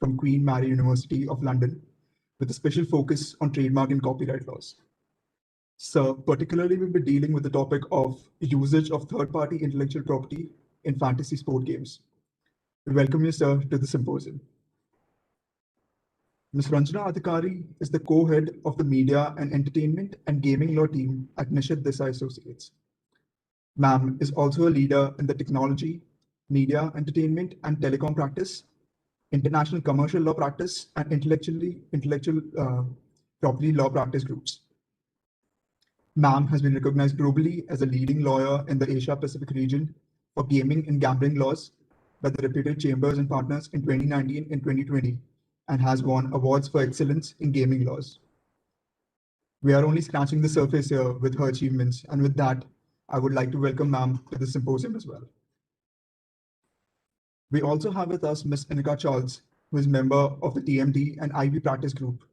from Queen Mary University of London with a special focus on trademark and copyright laws. So particularly we'll be dealing with the topic of usage of third-party intellectual property in fantasy sport games. We welcome you, sir, to the symposium. Ms. Ranjana Adhikari is the co-head of the Media and Entertainment and Gaming Law team at Nishith Desai Associates. Ma'am is also a leader in the technology, media, entertainment, and telecom practice, international commercial law practice, and intellectual property law practice groups. Ma'am has been recognized globally as a leading lawyer in the Asia-Pacific region for gaming and gambling laws by the reputed Chambers and Partners in 2019 and 2020, and has won awards for excellence in gaming laws. We are only scratching the surface here with her achievements, and with that, I would like to welcome Ma'am to the symposium as well. We also have with us Ms. Inika Charles, who is member of the TMT and IB practice group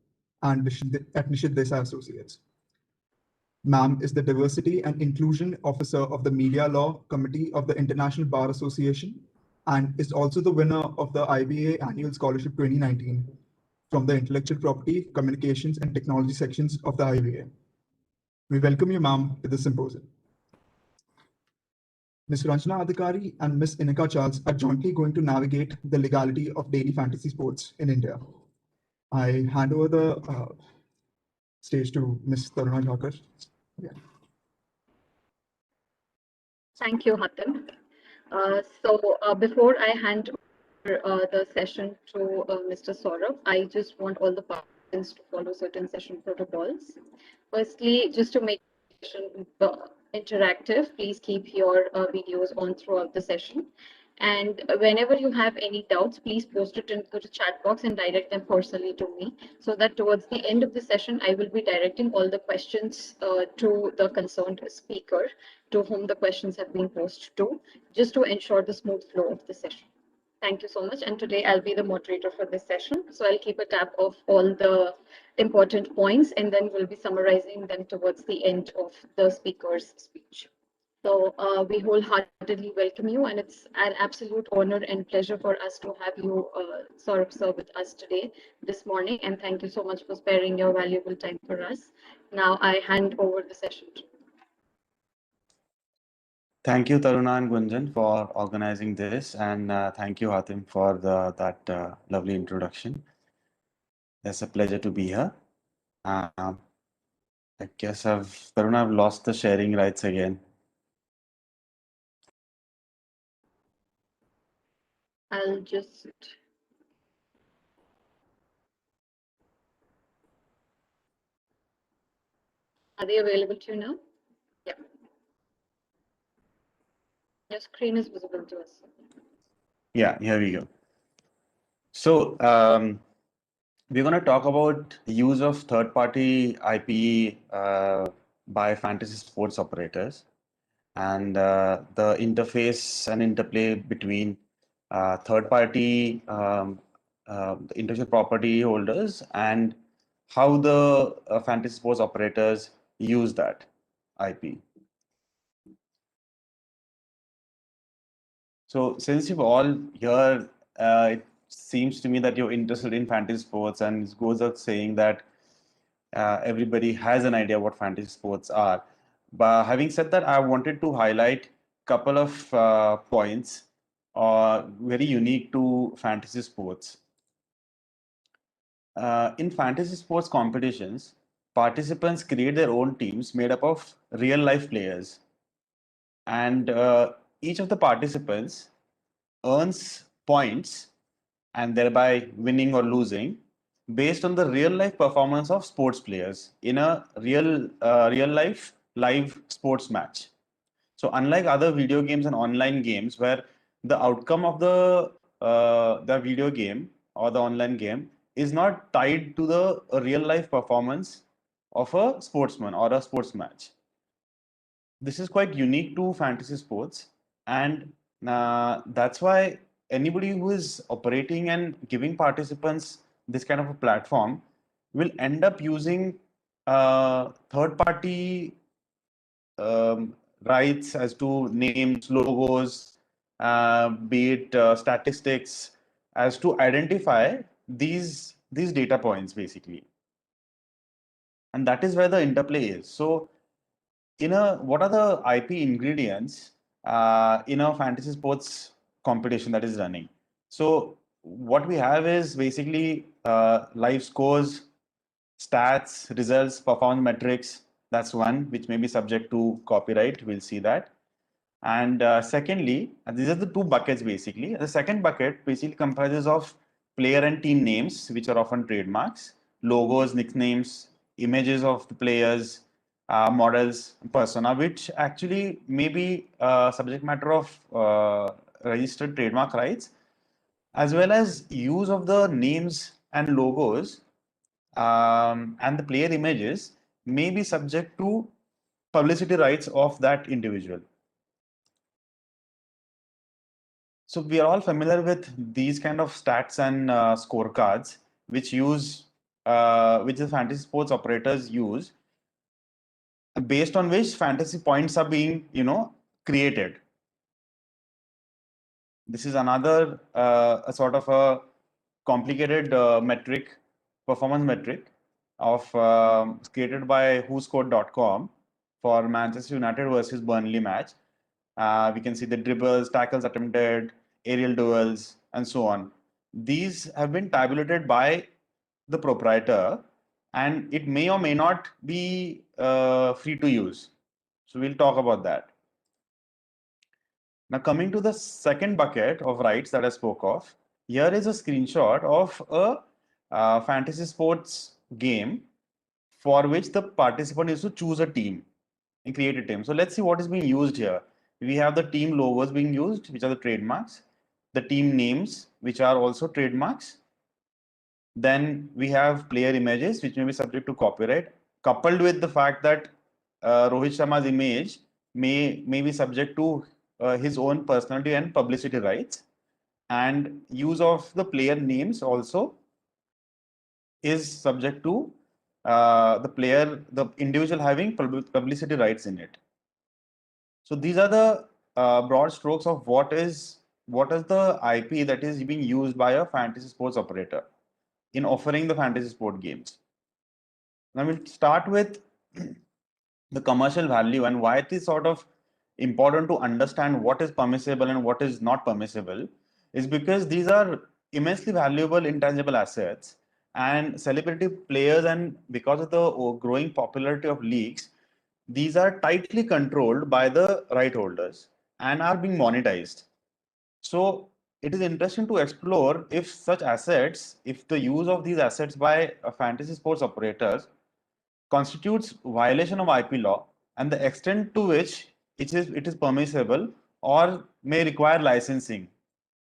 at Nishith Desai Associates. Ma'am is the Diversity and Inclusion Officer of the Media Law Committee of the International Bar Association and is also the winner of the IBA Annual Scholarship 2019 from the Intellectual Property, Communications and Technology sections of the IBA. We welcome you, ma'am, to the symposium. Ms. Ranjana Adhikari and Ms. Inika Charles are jointly going to navigate the legality of daily fantasy sports in India. I hand over the stage to Ms. Taruna Thakur. Yeah. Thank you, Hatem. Before I hand over the session to Mr. Saurabh, I just want all the participants to follow certain session protocols. Firstly, just to make the session interactive, please keep your videos on throughout the session. And whenever you have any doubts, please post it into the chat box and direct them personally to me, so that towards the end of the session, I will be directing all the questions to the concerned speaker to whom the questions have been posed to, just to ensure the smooth flow of the session. Thank you so much. And today I'll be the moderator for this session. So I'll keep a tab of all the important points, and then we'll be summarizing them towards the end of the speaker's speech. So we wholeheartedly welcome you, and it's an absolute honor and pleasure for us to have you, Saurabh, sir, with us today, this morning, and thank you so much for sparing your valuable time for us. Now I hand over the session to you. Thank you, Taruna and Gunjan, for organizing this, and thank you, Hatem, for that lovely introduction. It's a pleasure to be here. I guess Taruna, I've lost the sharing rights again. I'll just... Are they available to you now? Yeah. Your screen is visible to us. Yeah, here we go. So we're going to talk about the use of third-party IP by fantasy sports operators and the interface and interplay between third-party intellectual property holders and how the fantasy sports operators use that IP. So since you've all here, it seems to me that you're interested in fantasy sports, and it goes out saying that everybody has an idea what fantasy sports are. But having said that, I wanted to highlight a couple of points very unique to fantasy sports. In fantasy sports competitions, participants create their own teams made up of real-life players. And each of the participants earns points and thereby winning or losing based on the real-life performance of sports players in a real-life live sports match. So unlike other video games and online games where the outcome of the video game or the online game is not tied to the real-life performance of a sportsman or a sports match. This is quite unique to fantasy sports, and that's why anybody who is operating and giving participants this kind of a platform will end up using third-party rights as to names, logos, be it statistics, as to identify these data points basically. And that is where the interplay is. So what are the IP ingredients in a fantasy sports competition that is running? So what we have is basically live scores, stats, results, performance metrics. That's one which may be subject to copyright. We'll see that. And secondly, these are the two buckets basically. The second bucket basically comprises of player and team names, which are often trademarks, logos, nicknames, images of the players, models, persona, which actually may be subject matter of registered trademark rights, as well as use of the names and logos and the player images may be subject to publicity rights of that individual. So we are all familiar with these kind of stats and scorecards, which the fantasy sports operators use, based on which fantasy points are being, created. This is another a sort of a complicated performance metric created by whoscored.com for Manchester United versus Burnley match. We can see the dribbles, tackles attempted, aerial duels, and so on. These have been tabulated by the proprietor, and it may or may not be free to use. So we'll talk about that. Now, coming to the second bucket of rights that I spoke of, here is a screenshot of a fantasy sports game for which the participant is to choose a team and create a team. So let's see what is being used here. We have the team logos being used, which are the trademarks, the team names, which are also trademarks. Then we have player images, which may be subject to copyright, coupled with the fact that Rohit Sharma's image may be subject to his own personality and publicity rights, and use of the player names also is subject to the individual having publicity rights in it. So these are the broad strokes of what is the IP that is being used by a fantasy sports operator in offering the fantasy sport games. Now we'll start with the commercial value and why it is sort of important to understand what is permissible and what is not permissible is because these are immensely valuable intangible assets, and celebrity players, and because of the growing popularity of leagues, these are tightly controlled by the right holders and are being monetized. So it is interesting to explore if such assets, if the use of these assets by fantasy sports operators constitutes violation of IP law and the extent to which it is permissible or may require licensing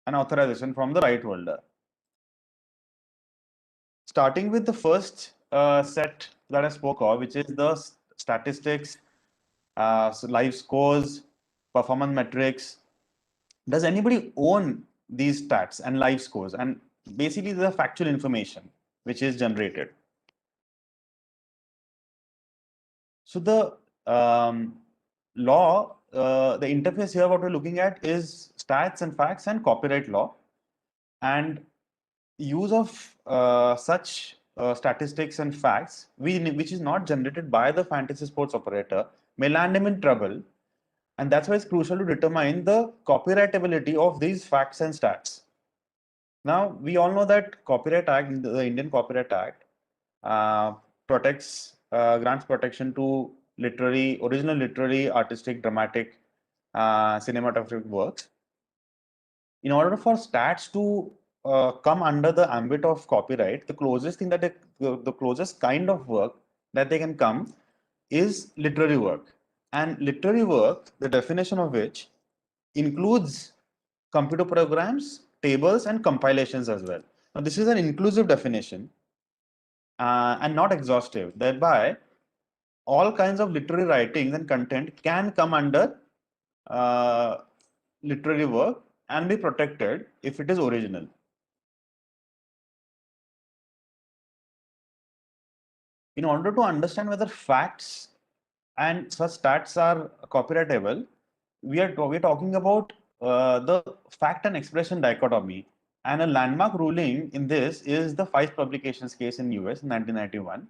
and authorization from the right holder. Starting with the first set that I spoke of, which is the statistics, so live scores, performance metrics. Does anybody own these stats and live scores? And basically, the factual information which is generated. So the law, the interface here, what we're looking at is stats and facts and copyright law, and use of such statistics and facts, which is not generated by the fantasy sports operator, may land him in trouble. And that's why it's crucial to determine the copyrightability of these facts and stats. Now, we all know that Copyright Act, the Indian Copyright Act, grants protection to original literary, artistic, dramatic, cinematographic works. In order for stats to come under the ambit of copyright, the closest thing that the closest kind of work that they can come is literary work. And literary work, the definition of which includes computer programs, tables, and compilations as well. Now, this is an inclusive definition and not exhaustive. Thereby, all kinds of literary writings and content can come under literary work and be protected if it is original. In order to understand whether facts and such stats are copyrightable, we're talking about the fact and expression dichotomy. And a landmark ruling in this is the Five Publications case in US in 1991.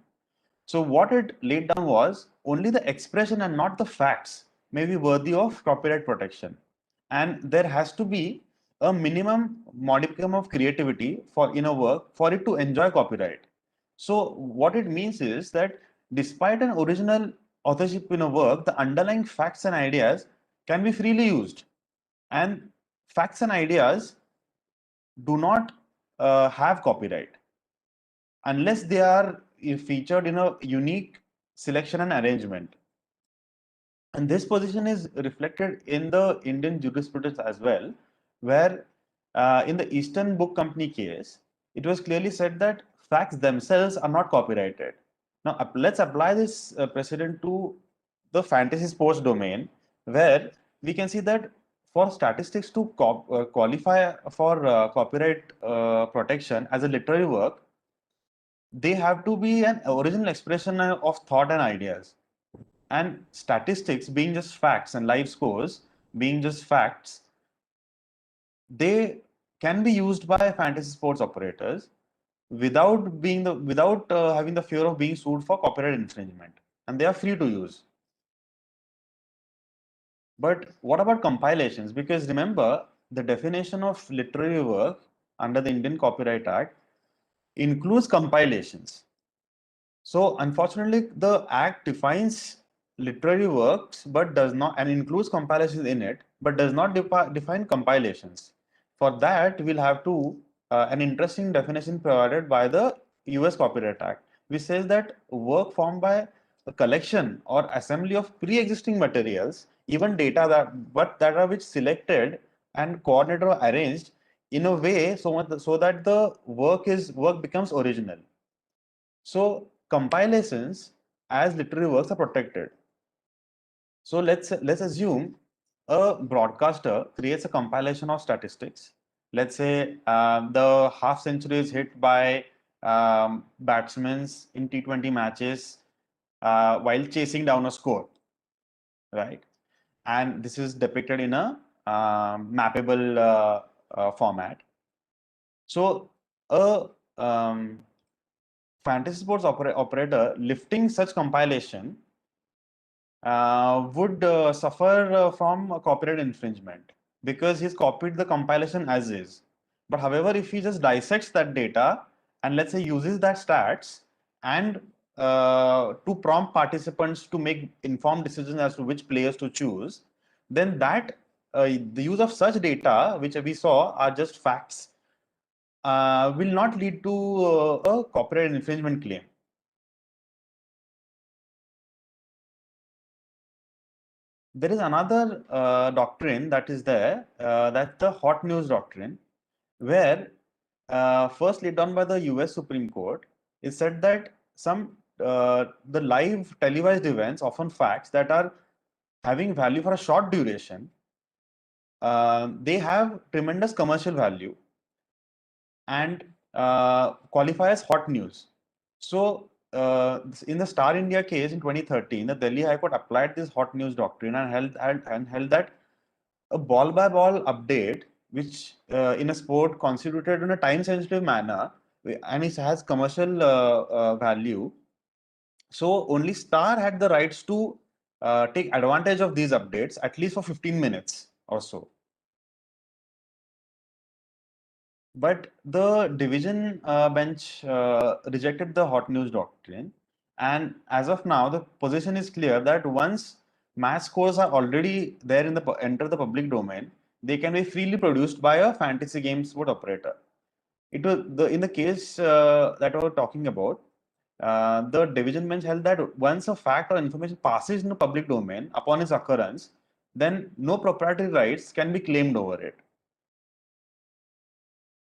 So what it laid down was only the expression and not the facts may be worthy of copyright protection. And there has to be a minimum modicum of creativity in a work for it to enjoy copyright. So what it means is that despite an original authorship in a work, the underlying facts and ideas can be freely used. And facts and ideas do not have copyright unless they are featured in a unique selection and arrangement. And this position is reflected in the Indian jurisprudence as well, where in the Eastern Book Company case, it was clearly said that facts themselves are not copyrighted. Now, let's apply this precedent to the fantasy sports domain, where we can see that for statistics to qualify for copyright protection as a literary work, they have to be an original expression of thought and ideas. And statistics being just facts and live scores being just facts, they can be used by fantasy sports operators without having the fear of being sued for copyright infringement, and they are free to use. But what about compilations? Because remember, the definition of literary work under the Indian Copyright Act includes compilations. So unfortunately, the Act defines literary works, but does not, and includes compilations in it, but does not define compilations. For that, we'll have to an interesting definition provided by the US Copyright Act, which says that work formed by a collection or assembly of pre-existing materials, even data that are which selected and coordinated or arranged in a way so that the work becomes original. So compilations as literary works are protected. So let's assume a broadcaster creates a compilation of statistics. Let's say the half century is hit by batsmen in T20 matches while chasing down a score, right? And this is depicted in a mappable format. So a fantasy sports operator lifting such compilation would suffer from a copyright infringement because he's copied the compilation as is. But however, if he just dissects that data and let's say uses that stats and to prompt participants to make informed decisions as to which players to choose, then that the use of such data, which we saw are just facts, will not lead to a copyright infringement claim. There is another doctrine that is there, that's the hot news doctrine, where first laid down by the US Supreme Court, it said that the live televised events, often facts that are having value for a short duration, they have tremendous commercial value and qualify as hot news. So in the Star India case in 2013, the Delhi High Court applied this hot news doctrine and held that a ball by ball update, which in a sport constituted in a time sensitive manner, and it has commercial value. So only Star had the rights to take advantage of these updates at least for 15 minutes or so. But the division bench rejected the hot news doctrine. And as of now, the position is clear that once match scores are already there in enter the public domain, they can be freely produced by a fantasy game sport operator. It was in the case that we were talking about, the division bench held that once a fact or information passes in the public domain upon its occurrence, then no proprietary rights can be claimed over it.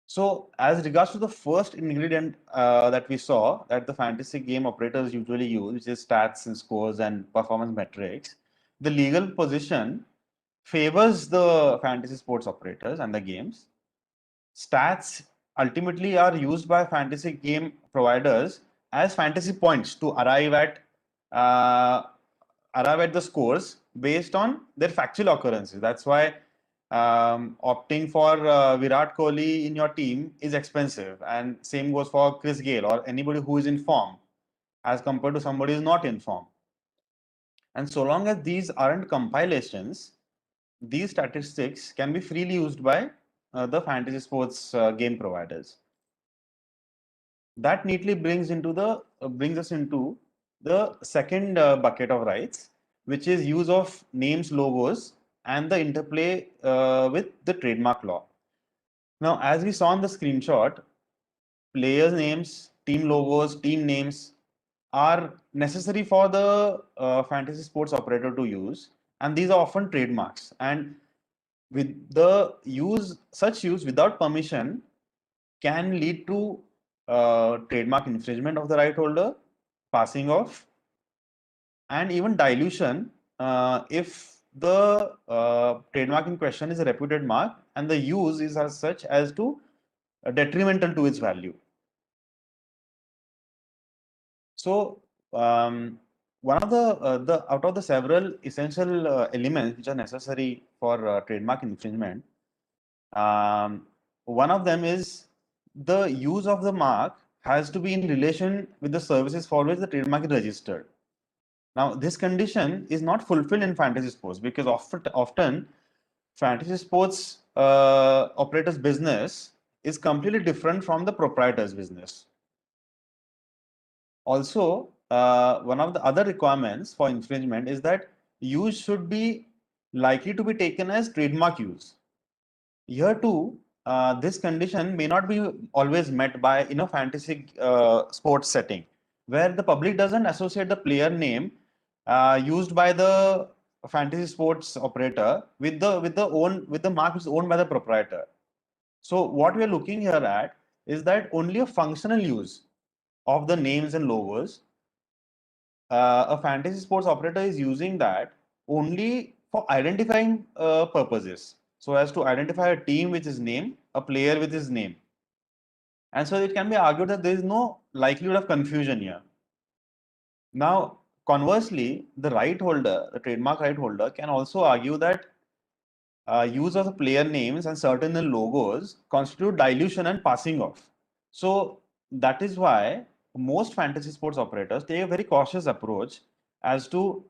So as regards to the first ingredient that we saw that the fantasy game operators usually use, which is stats and scores and performance metrics, the legal position favors the fantasy sports operators and the games. Stats ultimately are used by fantasy game providers as fantasy points to arrive at the scores based on their factual occurrences. That's why opting for Virat Kohli in your team is expensive, and same goes for Chris Gayle or anybody who is in form as compared to somebody who is not in form. And so long as these aren't compilations, these statistics can be freely used by the fantasy sports game providers. That neatly brings us into the second bucket of rights, which is use of names, logos, and the interplay with the trademark law. Now, as we saw in the screenshot, players' names, team logos, team names are necessary for the fantasy sports operator to use, and these are often trademarks. And with the such use without permission can lead to trademark infringement of the right holder, passing off, and even dilution if the trademark in question is a reputed mark and the use is as such as to detrimental to its value. So one of the out of the several essential elements which are necessary for trademark infringement, one of them is the use of the mark has to be in relation with the services for which the trademark is registered. Now, this condition is not fulfilled in fantasy sports because often fantasy sports operators' business is completely different from the proprietor's business. Also, one of the other requirements for infringement is that use should be likely to be taken as trademark use. Here too, this condition may not be always met by in a fantasy sports setting, where the public doesn't associate the player name used by the fantasy sports operator with the mark which is owned by the proprietor. So what we are looking here at is that only a functional use of the names and logos, a fantasy sports operator is using that only for identifying purposes. So as to identify a team with his name, a player with his name. And so it can be argued that there is no likelihood of confusion here. Now, conversely, the right holder, the trademark right holder, can also argue that use of the player names and certain logos constitute dilution and passing off. So that is why most fantasy sports operators take a very cautious approach as to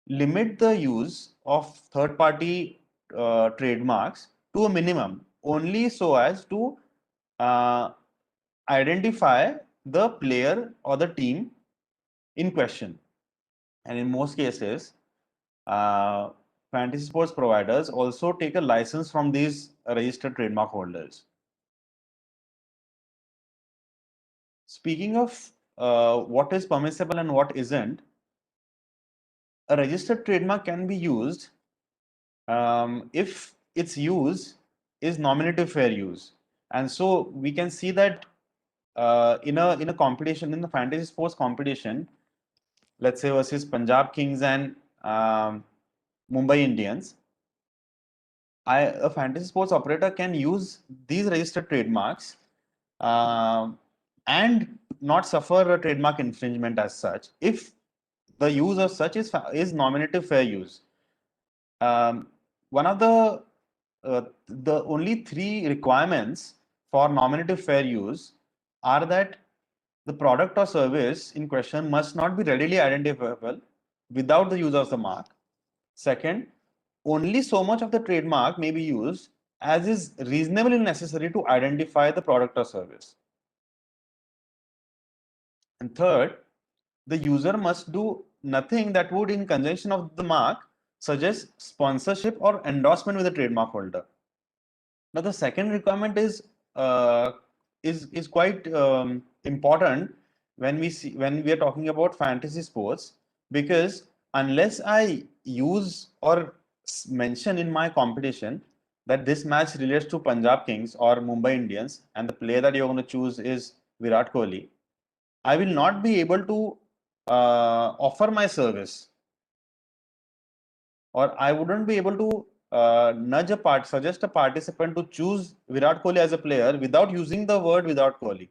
limit the use of third-party trademarks to a minimum, only so as to uh, identify the player or the team in question. And in most cases, fantasy sports providers also take a license from these registered trademark holders. Speaking of what is permissible and what isn't, a registered trademark can be used if its use is nominative fair use. And so we can see that in a competition, in the fantasy sports competition, let's say versus Punjab Kings and Mumbai Indians, a fantasy sports operator can use these registered trademarks and not suffer a trademark infringement as such if the use of such is nominative fair use. One of the only three requirements for nominative fair use are that the product or service in question must not be readily identifiable without the use of the mark. Second, only so much of the trademark may be used as is reasonably necessary to identify the product or service. And third, the user must do nothing that would, in conjunction of the mark, suggest sponsorship or endorsement with the trademark holder. Now, the second requirement is quite important when we are talking about fantasy sports, because unless I use or mention in my competition that this match relates to Punjab Kings or Mumbai Indians and the player that you're going to choose is Virat Kohli, I will not be able to offer my service, or I wouldn't be able to suggest a participant to choose Virat Kohli as a player without using the word Virat Kohli.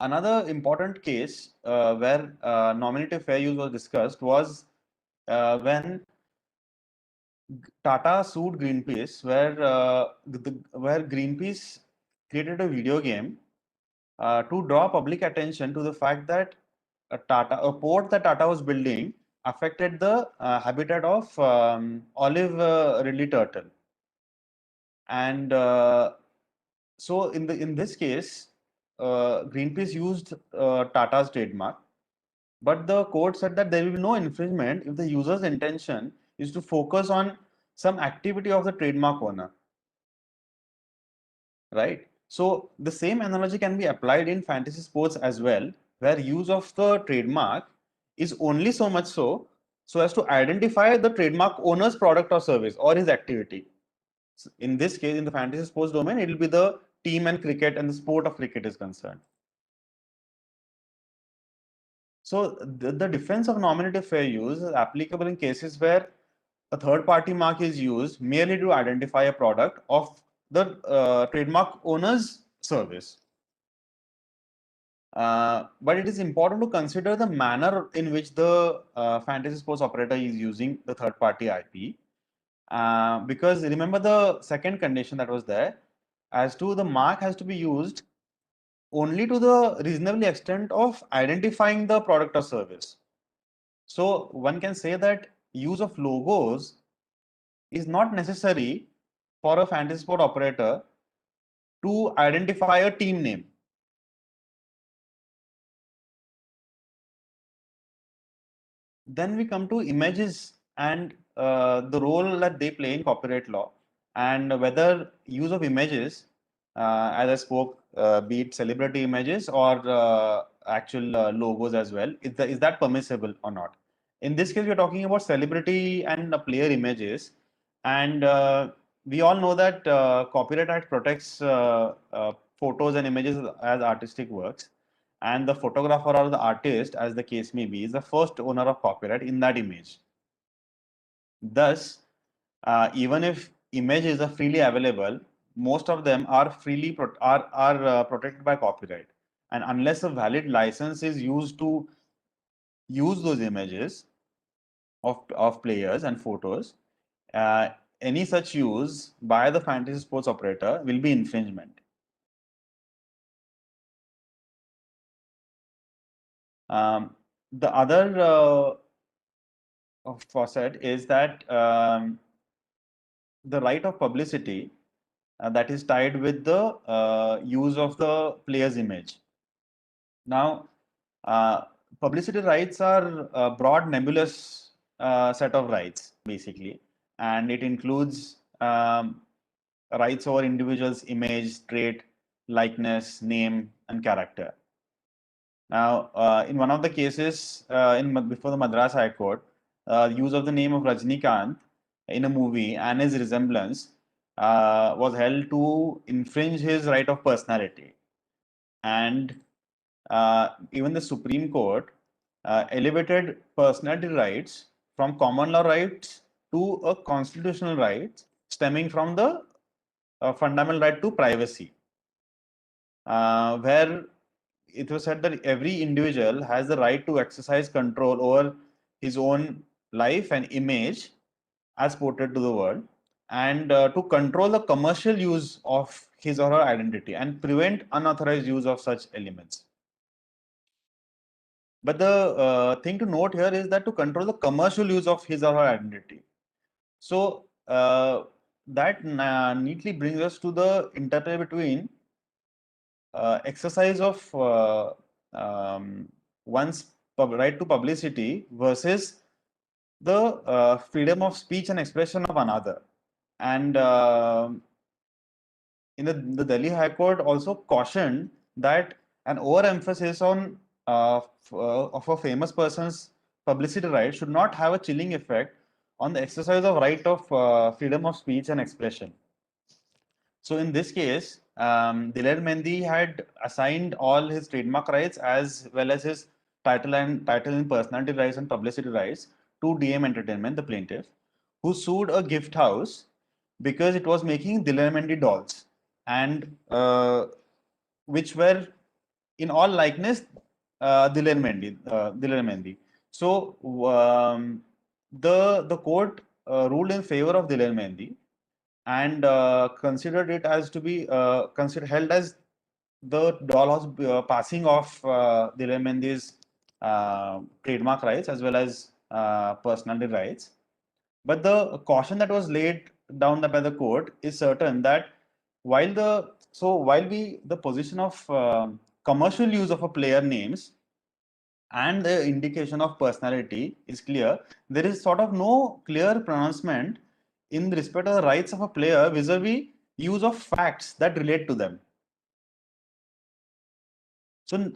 Another important case where nominative fair use was discussed was when Tata sued Greenpeace, where Greenpeace created a video game to draw public attention to the fact that a port that Tata was building affected the habitat of olive ridley turtle. And so in this case, Greenpeace used Tata's trademark, but the court said that there will be no infringement if the user's intention is to focus on some activity of the trademark owner, right? So the same analogy can be applied in fantasy sports as well, where use of the trademark is only so much so as to identify the trademark owner's product or service or his activity. So in this case, in the fantasy sports domain, it will be the team and cricket and the sport of cricket is concerned. So the defense of nominative fair use is applicable in cases where a third-party mark is used merely to identify a product of the trademark owner's service. But it is important to consider the manner in which the fantasy sports operator is using the third-party IP. Because remember the second condition that was there, as to the mark has to be used only to the reasonably extent of identifying the product or service. So one can say that use of logos is not necessary for a fantasy sport operator to identify a team name. Then we come to images and the role that they play in copyright law, and whether use of images, as I spoke, be it celebrity images or actual logos as well, is that permissible or not? In this case, we are talking about celebrity and player images, and we all know that Copyright Act protects photos and images as artistic works, and the photographer or the artist, as the case may be, is the first owner of copyright in that image. Thus, even if images are freely available, most of them are protected by copyright, and unless a valid license is used to use those images of players and photos, any such use by the fantasy sports operator will be infringement. The other facet is that the right of publicity that is tied with the use of the player's image. Now, publicity rights are a broad, nebulous set of rights, basically, and it includes rights over individuals' image, trait, likeness, name, and character. Now, in one of the cases before the Madras High Court, use of the name of Rajnikant in a movie and his resemblance was held to infringe his right of personality. And even the Supreme Court elevated personality rights from common law rights to a constitutional right stemming from the fundamental right to privacy, where it was said that every individual has the right to exercise control over his own life and image as portrayed to the world, and to control the commercial use of his or her identity and prevent unauthorized use of such elements. But the thing to note here is that to control the commercial use of his or her identity. So that neatly brings us to the interplay between exercise of one's right to publicity versus the freedom of speech and expression of another. And in the Delhi High Court also cautioned that an overemphasis on of a famous person's publicity right should not have a chilling effect on the exercise of right of freedom of speech and expression. So in this case, Diler Mendi had assigned all his trademark rights as well as his title and personality rights and publicity rights to DM Entertainment, the plaintiff, who sued a gift house because it was making Diler Mendi dolls, and which were in all likeness Diler Mendi. So the court ruled in favor of Dilan Mehendi and considered it as to be held as the dollhouse passing of Dilan Mehendi's trademark rights as well as personality rights. But the caution that was laid down by the court is certain that while the position of commercial use of a player names and the indication of personality is clear, there is sort of no clear pronouncement in respect of the rights of a player vis-a-vis use of facts that relate to them.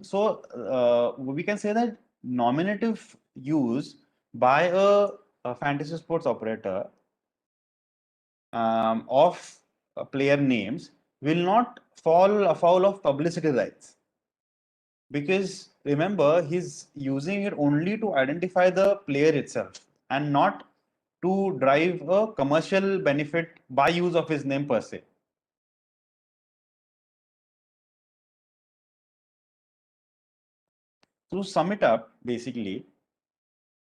So we can say that nominative use by a fantasy sports operator of player names will not fall afoul of publicity rights, because remember, he's using it only to identify the player itself and not to drive a commercial benefit by use of his name per se. To sum it up, basically,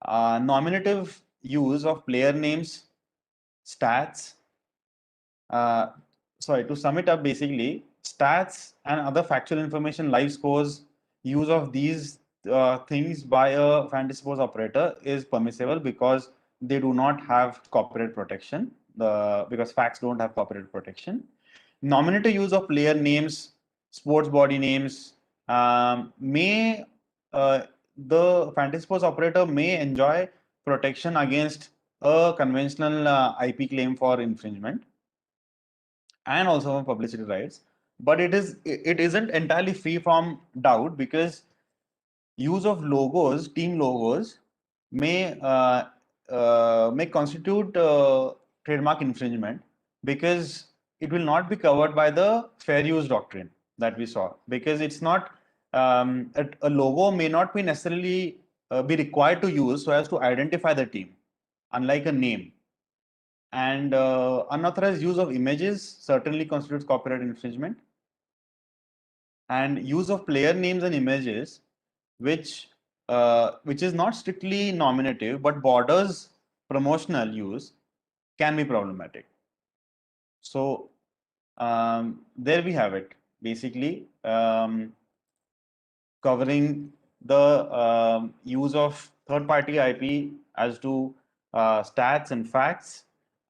nominative use of player names, stats, to sum it up, basically, stats and other factual information, live scores, use of these things by a fantasy sports operator is permissible because they do not have copyright protection, because facts don't have copyright protection. Nominative use of player names, sports body names, may the fantasy sports operator may enjoy protection against a conventional IP claim for infringement and also from publicity rights, but it isn't entirely free from doubt, because use of logos, team logos, may constitute trademark infringement, because it will not be covered by the fair use doctrine that we saw, because it's not a logo may not be necessarily be required to use so as to identify the team, unlike a name. And unauthorized use of images certainly constitutes copyright infringement. And use of player names and images, which is not strictly nominative but borders promotional use, can be problematic. So there we have it, basically covering the use of third-party IP as to stats and facts,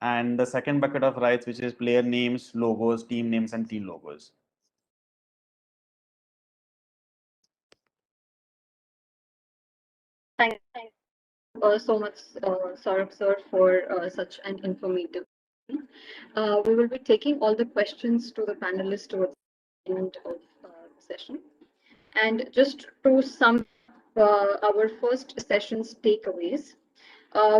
and the second bucket of rights, which is player names, logos, team names, and team logos. Thank you so much, Saurabh sir, for such an informative. We will be taking all the questions to the panelists towards the end of the session. And just to sum our first session's takeaways,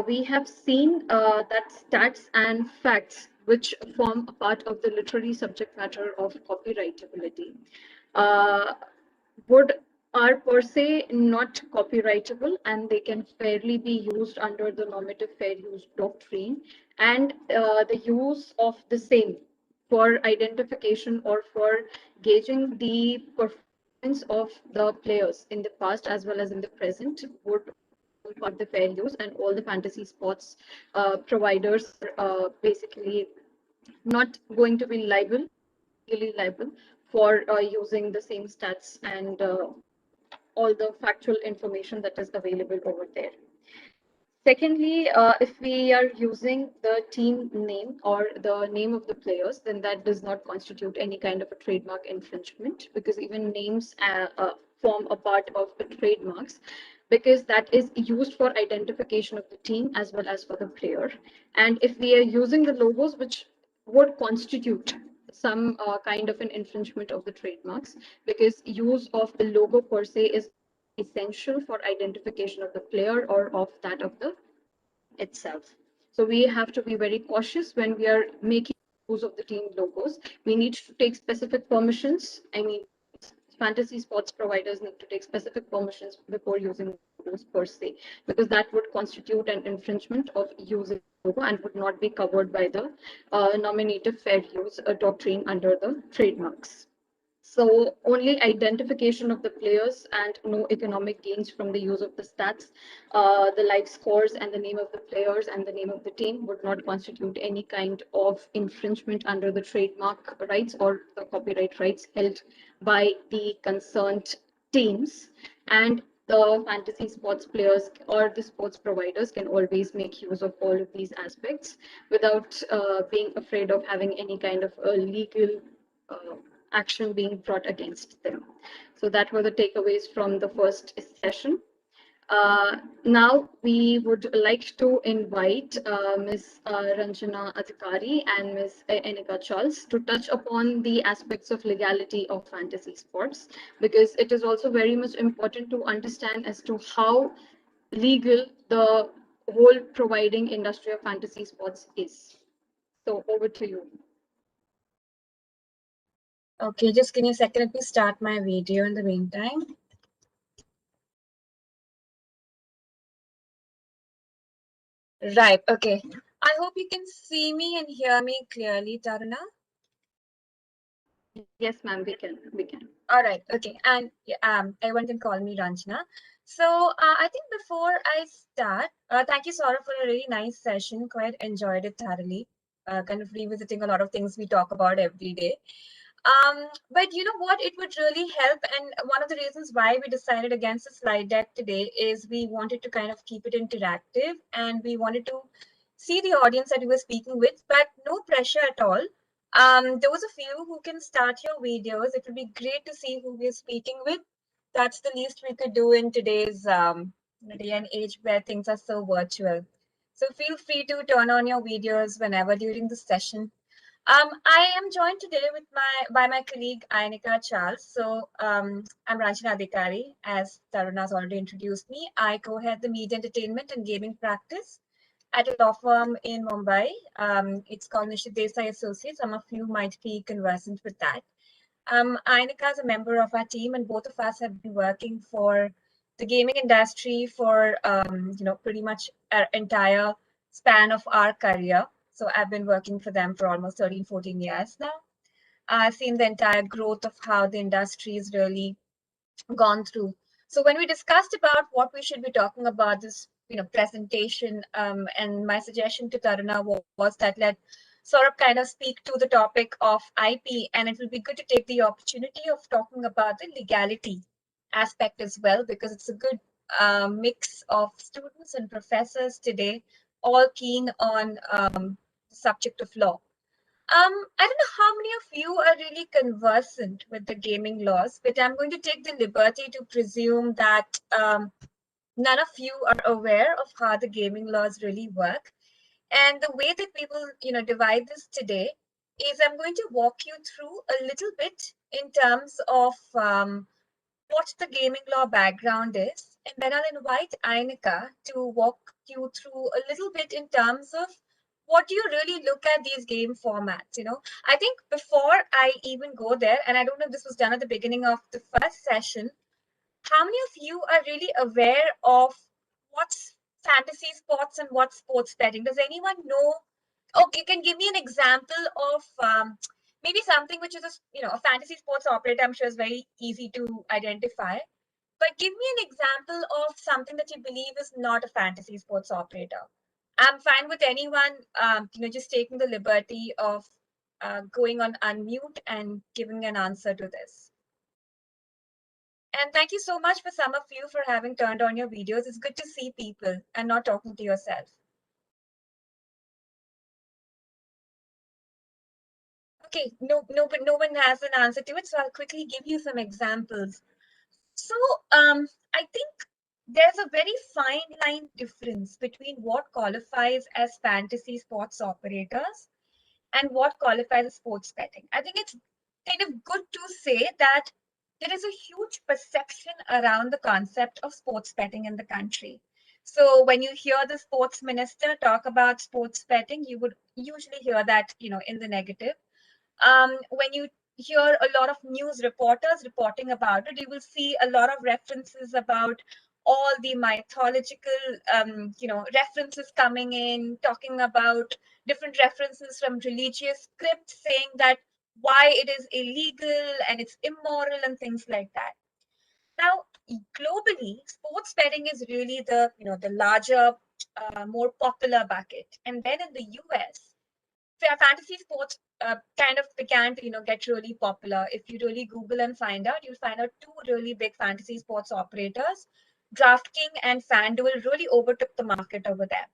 we have seen that stats and facts, which form a part of the literary subject matter of copyrightability, uh, are per se not copyrightable, and they can fairly be used under the normative fair use doctrine, and the use of the same for identification or for gauging the performance of the players in the past as well as in the present would part the fair use, and all the fantasy sports providers are basically not going to be liable for using the same stats and all the factual information that is available over there. Secondly, if we are using the team name or the name of the players, then that does not constitute any kind of a trademark infringement, because even names form a part of the trademarks, because that is used for identification of the team as well as for the player. And if we are using the logos, which would constitute some kind of an infringement of the trademarks, because use of the logo per se is essential for identification of the player or of that of the itself. So we have to be very cautious when we are making use of the team logos. We need to take specific permissions. I mean, fantasy sports providers need to take specific permissions before using logos per se, because that would constitute an infringement of using logo and would not be covered by the nominative fair use doctrine under the trademarks. So only identification of the players and no economic gains from the use of the stats, the live scores and the name of the players and the name of the team would not constitute any kind of infringement under the trademark rights or the copyright rights held by the concerned teams. And the fantasy sports players or the sports providers can always make use of all of these aspects without being afraid of having any kind of a legal uh, action being brought against them. So that were the takeaways from the first session. Now we would like to invite Ms. Ranjana Adhikari and Ms. Inika Charles to touch upon the aspects of legality of fantasy sports, because it is also very much important to understand as to how legal the whole providing industry of fantasy sports is. So over to you. Okay, just give me a second. Let me start my video in the meantime. Right, okay. I hope you can see me and hear me clearly, Taruna. Yes, ma'am, we can. All right, okay. And everyone can call me Ranjana. So I think before I start, thank you, Saurabh, for a really nice session. Quite enjoyed it thoroughly. Kind of revisiting a lot of things we talk about every day. But you know what, it would really help, and one of the reasons why we decided against the slide deck today is we wanted to kind of keep it interactive, and we wanted to see the audience that we were speaking with, but no pressure at all. Those of you who can start your videos, it would be great to see who we're speaking with. That's the least we could do in today's day and age where things are so virtual. So feel free to turn on your videos whenever during the session. I am joined today with by my colleague Inika Charles. So I'm Ranjana Adhikari, as Taruna has already introduced me. I co-head the media entertainment and gaming practice at a law firm in Mumbai. It's called Nishith Desai Associates. Some of you might be conversant with that. Inika is a member of our team, and both of us have been working for the gaming industry for pretty much our entire span of our career. So I've been working for them for almost 13, 14 years now. I've seen the entire growth of how the industry is really gone through. So when we discussed about what we should be talking about this, presentation, and my suggestion to Taruna was that let Saurabh kind of speak to the topic of IP, and it will be good to take the opportunity of talking about the legality aspect as well, because it's a good mix of students and professors today, all keen on the subject of law. I don't know how many of you are really conversant with the gaming laws, but I'm going to take the liberty to presume that none of you are aware of how the gaming laws really work. And the way that we will, divide this today is I'm going to walk you through a little bit in terms of what the gaming law background is, and then I'll invite Inika to walk you through a little bit in terms of what do you really look at these game formats. I think before I even go there, and I don't know if this was done at the beginning of the first session, how many of you are really aware of what's fantasy sports and what's sports betting? Does anyone know? Okay, you can give me an example of maybe something which is a fantasy sports operator. I'm sure is very easy to identify. But give me an example of something that you believe is not a fantasy sports operator. I'm fine with anyone, just taking the liberty of going on unmute and giving an answer to this. And thank you so much for some of you for having turned on your videos. It's good to see people and not talking to yourself. Okay, but no one has an answer to it, so I'll quickly give you some examples. So I think there's a very fine line difference between what qualifies as fantasy sports operators and what qualifies as sports betting. I think it's kind of good to say that there is a huge perception around the concept of sports betting in the country. So when you hear the sports minister talk about sports betting, you would usually hear that, in the negative. When you hear a lot of news reporters reporting about it, you will see a lot of references about all the mythological, references coming in, talking about different references from religious scripts saying that why it is illegal and it's immoral and things like that. Now, globally, sports betting is really the larger, more popular bucket. And then in the US, fantasy sports kind of began to get really popular. If you really Google and find out, you'll find out two really big fantasy sports operators, DraftKings and FanDuel, really overtook the market over there.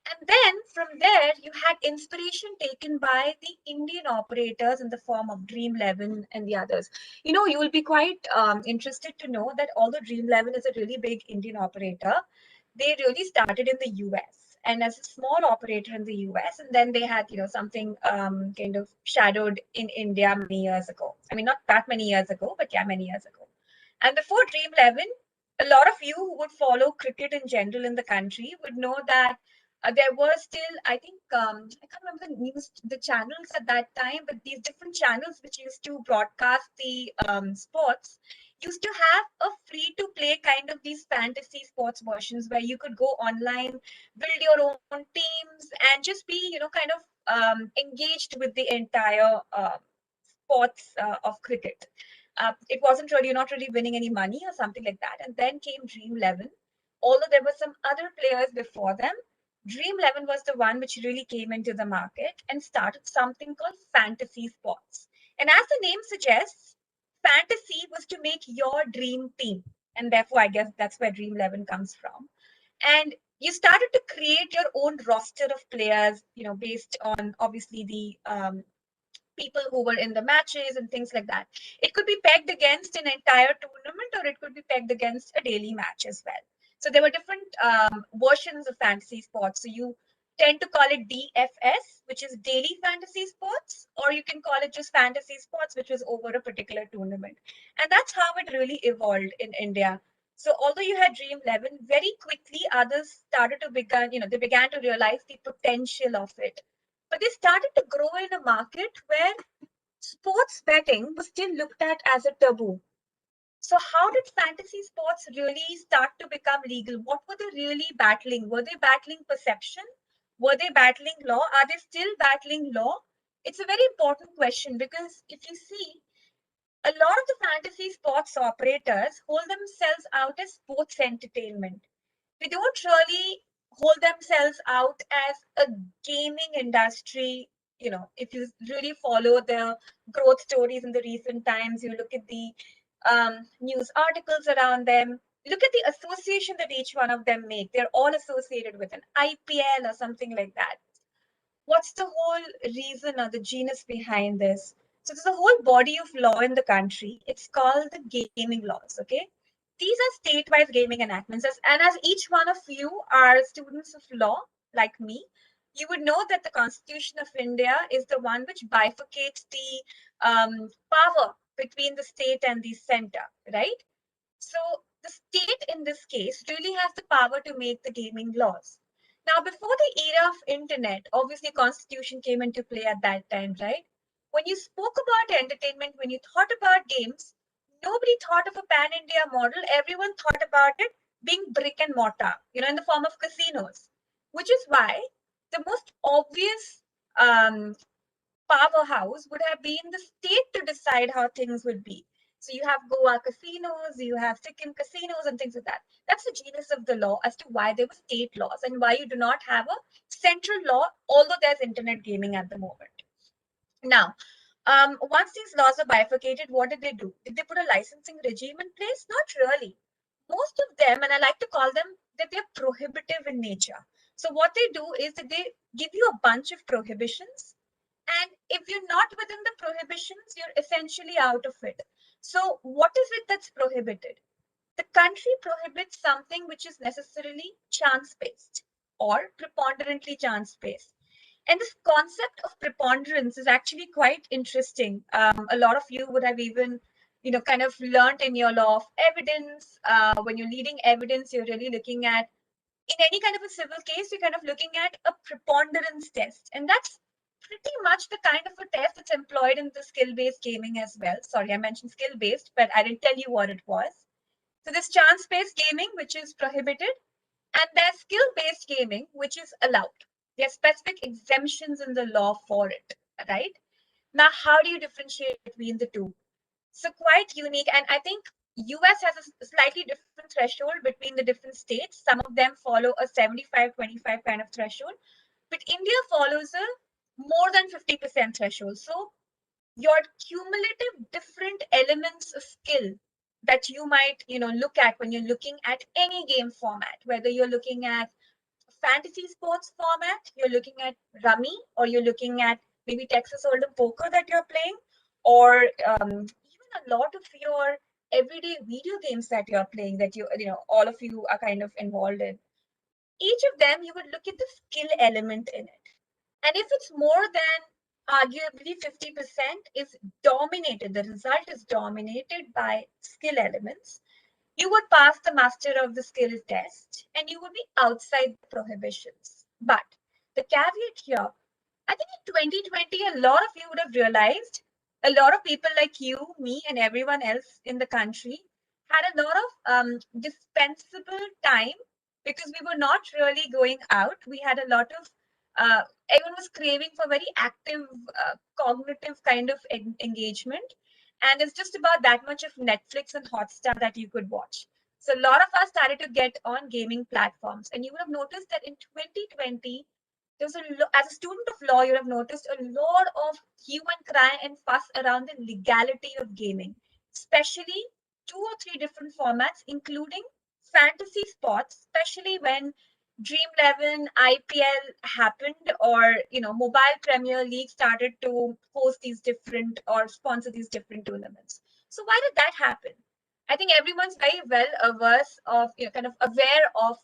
And then from there, you had inspiration taken by the Indian operators in the form of Dream11 and the others. You will be quite interested to know that although Dream11 is a really big Indian operator, they really started in the US and as a small operator in the US, and then they had something kind of shadowed in India many years ago. I mean, not that many years ago, but yeah, many years ago. And before Dream11, a lot of you who would follow cricket in general in the country would know that there were still, I think, I can't remember the channels at that time, but these different channels which used to broadcast the sports used to have a free to play kind of these fantasy sports versions where you could go online, build your own teams, and just be, kind of engaged with the entire sports of cricket. It wasn't really, you're not really winning any money or something like that. And then came Dream11. Although there were some other players before them, Dream11 was the one which really came into the market and started something called fantasy sports. And as the name suggests, fantasy was to make your dream team. And therefore, I guess that's where Dream11 comes from. And you started to create your own roster of players, based on obviously the people who were in the matches and things like that. It could be pegged against an entire tournament or it could be pegged against a daily match as well. So there were different versions of fantasy sports. So you tend to call it DFS, which is daily fantasy sports, or you can call it just fantasy sports, which was over a particular tournament. And that's how it really evolved in India. So although you had Dream11, very quickly others started to they began to realize the potential of it, but they started to grow in a market where sports betting was still looked at as a taboo. So how did fantasy sports really start to become legal? What were they really battling? Were they battling perception? Were they battling law? Are they still battling law? It's a very important question because if you see, a lot of the fantasy sports operators hold themselves out as sports entertainment. They don't really hold themselves out as a gaming industry. If you really follow the growth stories in the recent times, you look at the news articles around them, look at the association that each one of them make. They're all associated with an IPL or something like that. What's the whole reason or the genius behind this? So there's a whole body of law in the country. It's called the gaming laws, okay? These are state-wise gaming enactments. And as each one of you are students of law, like me, you would know that the Constitution of India is the one which bifurcates the power between the state and the center, right? So the state in this case really has the power to make the gaming laws. Now, before the era of internet, obviously constitution came into play at that time, right? When you spoke about entertainment, when you thought about games, nobody thought of a pan-India model. Everyone thought about it being brick and mortar, in the form of casinos, which is why the most obvious powerhouse would have been the state to decide how things would be. So you have Goa casinos, you have Sikkim casinos and things like that. That's the genius of the law as to why there were state laws and why you do not have a central law, although there's internet gaming at the moment. Now, once these laws are bifurcated, what did they do? Did they put a licensing regime in place? Not really. Most of them, and I like to call them that they're prohibitive in nature. So what they do is that they give you a bunch of prohibitions, and if you're not within the prohibitions, you're essentially out of it. So what is it that's prohibited? The country prohibits something which is necessarily chance-based or preponderantly chance-based. And this concept of preponderance is actually quite interesting. A lot of you would have even, kind of learned in your law of evidence. When you're leading evidence, you're really looking at, in any kind of a civil case, you're kind of looking at a preponderance test. And that's pretty much the kind of a test that's employed in the skill-based gaming as well. Sorry, I mentioned skill-based, but I didn't tell you what it was. So there's chance-based gaming, which is prohibited, and there's skill-based gaming, which is allowed. There are specific exemptions in the law for it, right? Now, how do you differentiate between the two? So quite unique. And I think US has a slightly different threshold between the different states. Some of them follow a 75-25 kind of threshold, but India follows a more than 50% threshold. So your cumulative different elements of skill that you might look at when you're looking at any game format, whether you're looking at fantasy sports format, you're looking at rummy, or you're looking at maybe Texas Hold'em poker that you're playing, or even a lot of your everyday video games that you're playing that all of you are kind of involved in. Each of them, you would look at the skill element in it. And if it's more than arguably 50% is dominated, the result is dominated by skill elements, you would pass the master of the skill test and you would be outside the prohibitions. But the caveat here, I think in 2020, a lot of you would have realized, a lot of people like you, me, and everyone else in the country had a lot of dispensable time because we were not really going out. We had a lot of, everyone was craving for very active, cognitive kind of engagement. And it's just about that much of Netflix and Hotstar that you could watch. So a lot of us started to get on gaming platforms. And you would have noticed that in 2020, there's as a student of law, you have noticed a lot of hue and cry and fuss around the legality of gaming, especially 2 or 3 different formats, including fantasy sports, especially when Dream 11, IPL happened, or Mobile Premier League started to host these different or sponsor these different tournaments. So why did that happen? I think everyone's very well averse of, kind of aware of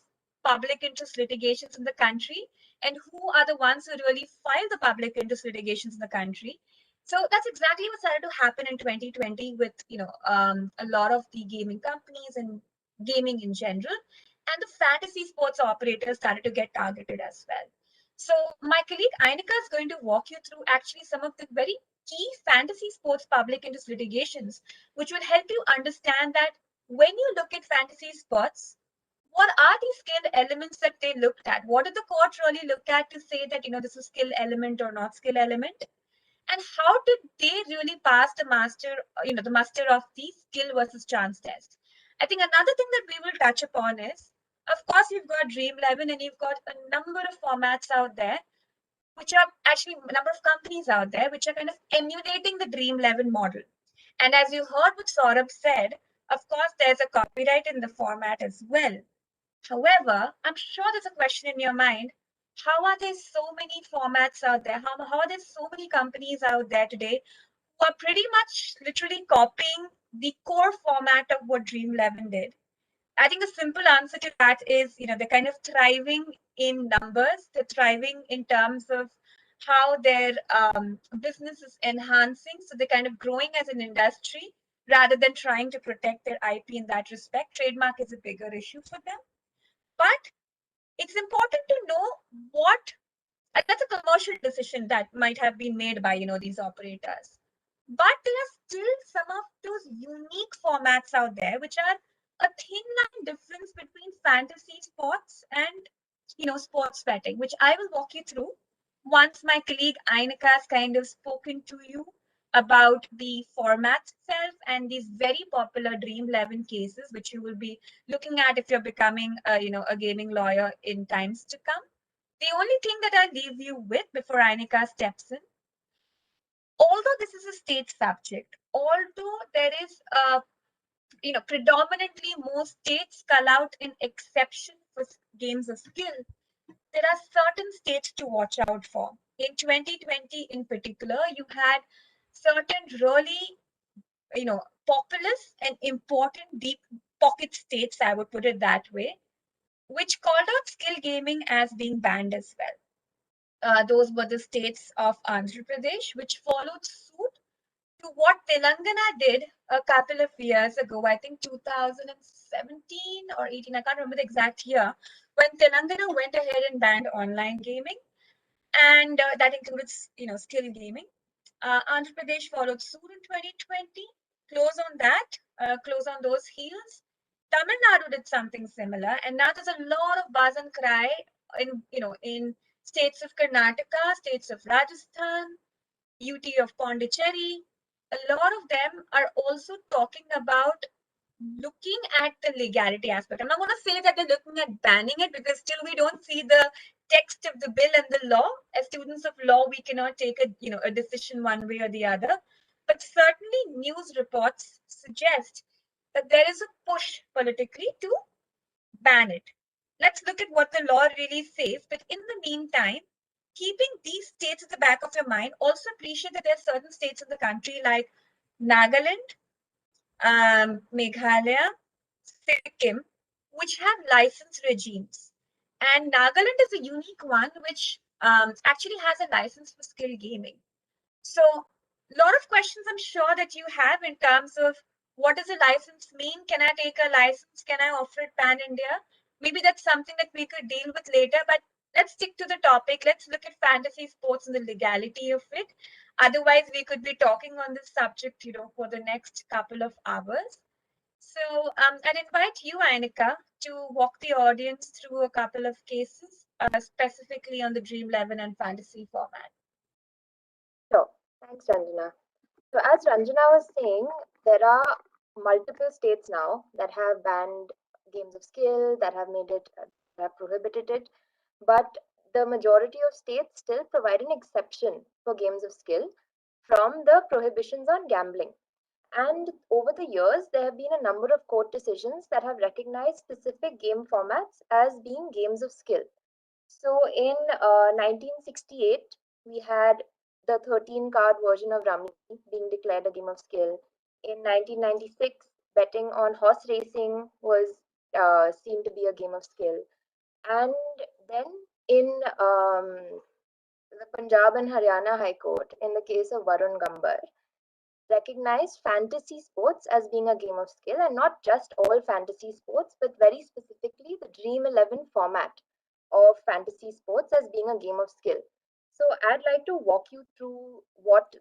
public interest litigations in the country and who are the ones who really file the public interest litigations in the country. So that's exactly what started to happen in 2020 with a lot of the gaming companies and gaming in general, and the fantasy sports operators started to get targeted as well. So my colleague Inika is going to walk you through actually some of the very key fantasy sports public interest litigations, which will help you understand that when you look at fantasy sports, what are the skill elements that they looked at? What did the court really look at to say that this is skill element or not skill element? And how did they really pass the master, the master of the skill versus chance test? I think another thing that we will touch upon is, of course, you've got Dream 11 and you've got a number of formats out there, which are actually a number of companies out there which are kind of emulating the Dream 11 model. And as you heard what Saurabh said, of course, there's a copyright in the format as well. However, I'm sure there's a question in your mind. How are there so many formats out there? How are there so many companies out there today who are pretty much literally copying the core format of what Dream 11 did? I think the simple answer to that is, they're kind of thriving in numbers. They're thriving in terms of how their business is enhancing. So they're kind of growing as an industry rather than trying to protect their IP in that respect. Trademark is a bigger issue for them. But it's important to know what that's a commercial decision that might have been made by these operators. But there are still some of those unique formats out there which are a thin line difference between fantasy sports and sports betting, which I will walk you through once my colleague Inika has kind of spoken to you about the format itself and these very popular Dream 11 cases, which you will be looking at if you're becoming a gaming lawyer in times to come. The only thing that I leave you with before Inika steps in, although this is a state subject, although there is predominantly most states cull out an exception for games of skill, there are certain states to watch out for. In 2020 in particular, you had certain really populous and important deep pocket states, I would put it that way, which called out skill gaming as being banned as well. Those were the states of Andhra Pradesh, which followed suit to what Telangana did a couple of years ago, I think 2017 or 18, I can't remember the exact year, when Telangana went ahead and banned online gaming, and that includes, skill gaming. Andhra Pradesh followed suit in 2020. Close on those heels. Tamil Nadu did something similar, and now there's a lot of buzz and cry in states of Karnataka, states of Rajasthan, UT of Pondicherry, a lot of them are also talking about looking at the legality aspect. I'm not going to say that they're looking at banning it because still we don't see the text of the bill and the law. As students of law, we cannot take a decision one way or the other. But certainly news reports suggest that there is a push politically to ban it. Let's look at what the law really says. But in the meantime, keeping these states at the back of your mind, also appreciate that there are certain states in the country like Nagaland, Meghalaya, Sikkim, which have license regimes. And Nagaland is a unique one, which actually has a license for skill gaming. So a lot of questions I'm sure that you have in terms of what does a license mean? Can I take a license? Can I offer it pan-India? Maybe that's something that we could deal with later, but let's stick to the topic. Let's look at fantasy sports and the legality of it. Otherwise, we could be talking on this subject, for the next couple of hours. So I'd invite you, Inika, to walk the audience through a couple of cases, specifically on the Dream 11 and fantasy format. Sure. Thanks, Ranjana. So as Ranjana was saying, there are multiple states now that have banned games of skill, that have made it, that have prohibited it, but the majority of states still provide an exception for games of skill from the prohibitions on gambling. And over the years, there have been a number of court decisions that have recognized specific game formats as being games of skill. So in 1968, we had the 13-card version of Rummy being declared a game of skill. In 1996, betting on horse racing was seen to be a game of skill. And then in the Punjab and Haryana High Court, in the case of Varun Gambar, recognized fantasy sports as being a game of skill, and not just all fantasy sports, but very specifically the Dream 11 format of fantasy sports as being a game of skill. So I'd like to walk you through what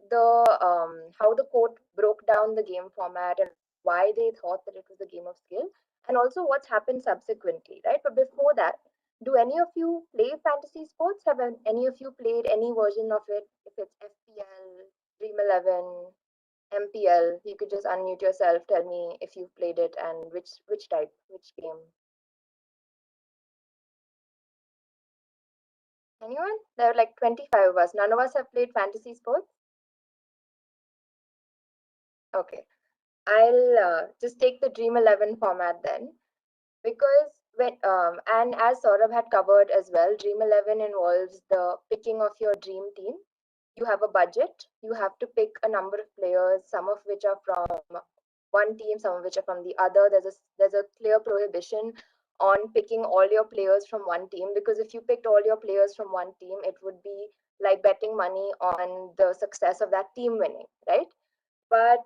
how the court broke down the game format and why they thought that it was a game of skill, and also what's happened subsequently, right? But before that, do any of you play fantasy sports? Have any of you played any version of it? If it's FPL, Dream 11, MPL, you could just unmute yourself, tell me if you've played it and which type, which game. Anyone? There are like 25 of us. None of us have played fantasy sports. Okay, I'll just take the Dream 11 format then, because when and as Saurabh had covered as well, Dream 11 involves the picking of your dream team. You have a budget. You have to pick a number of players, some of which are from one team, some of which are from the other. There's a clear prohibition on picking all your players from one team, because if you picked all your players from one team, it would be like betting money on the success of that team winning, right? But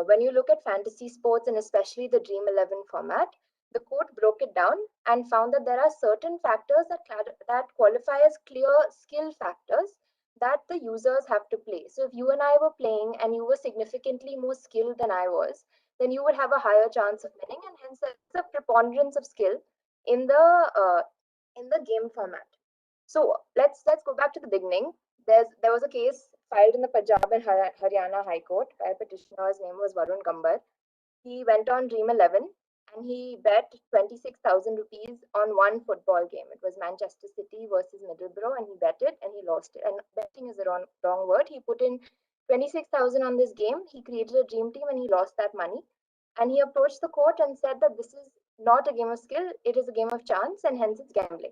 when you look at fantasy sports, and especially the Dream 11 format, the court broke it down and found that there are certain factors that qualify as clear skill factors that the users have to play. So if you and I were playing and you were significantly more skilled than I was, then you would have a higher chance of winning, and hence there's a preponderance of skill in the game format. So let's go back to the beginning. There was a case filed in the Punjab and Haryana High Court by a petitioner. His name was Varun Gambar. He went on Dream 11 and he bet 26,000 rupees on one football game. It was Manchester City versus Middlesbrough, and he bet it and he lost it. And betting is the wrong word. He put in 26,000 on this game. He created a dream team and he lost that money. And he approached the court and said that this is not a game of skill, it is a game of chance, and hence it's gambling.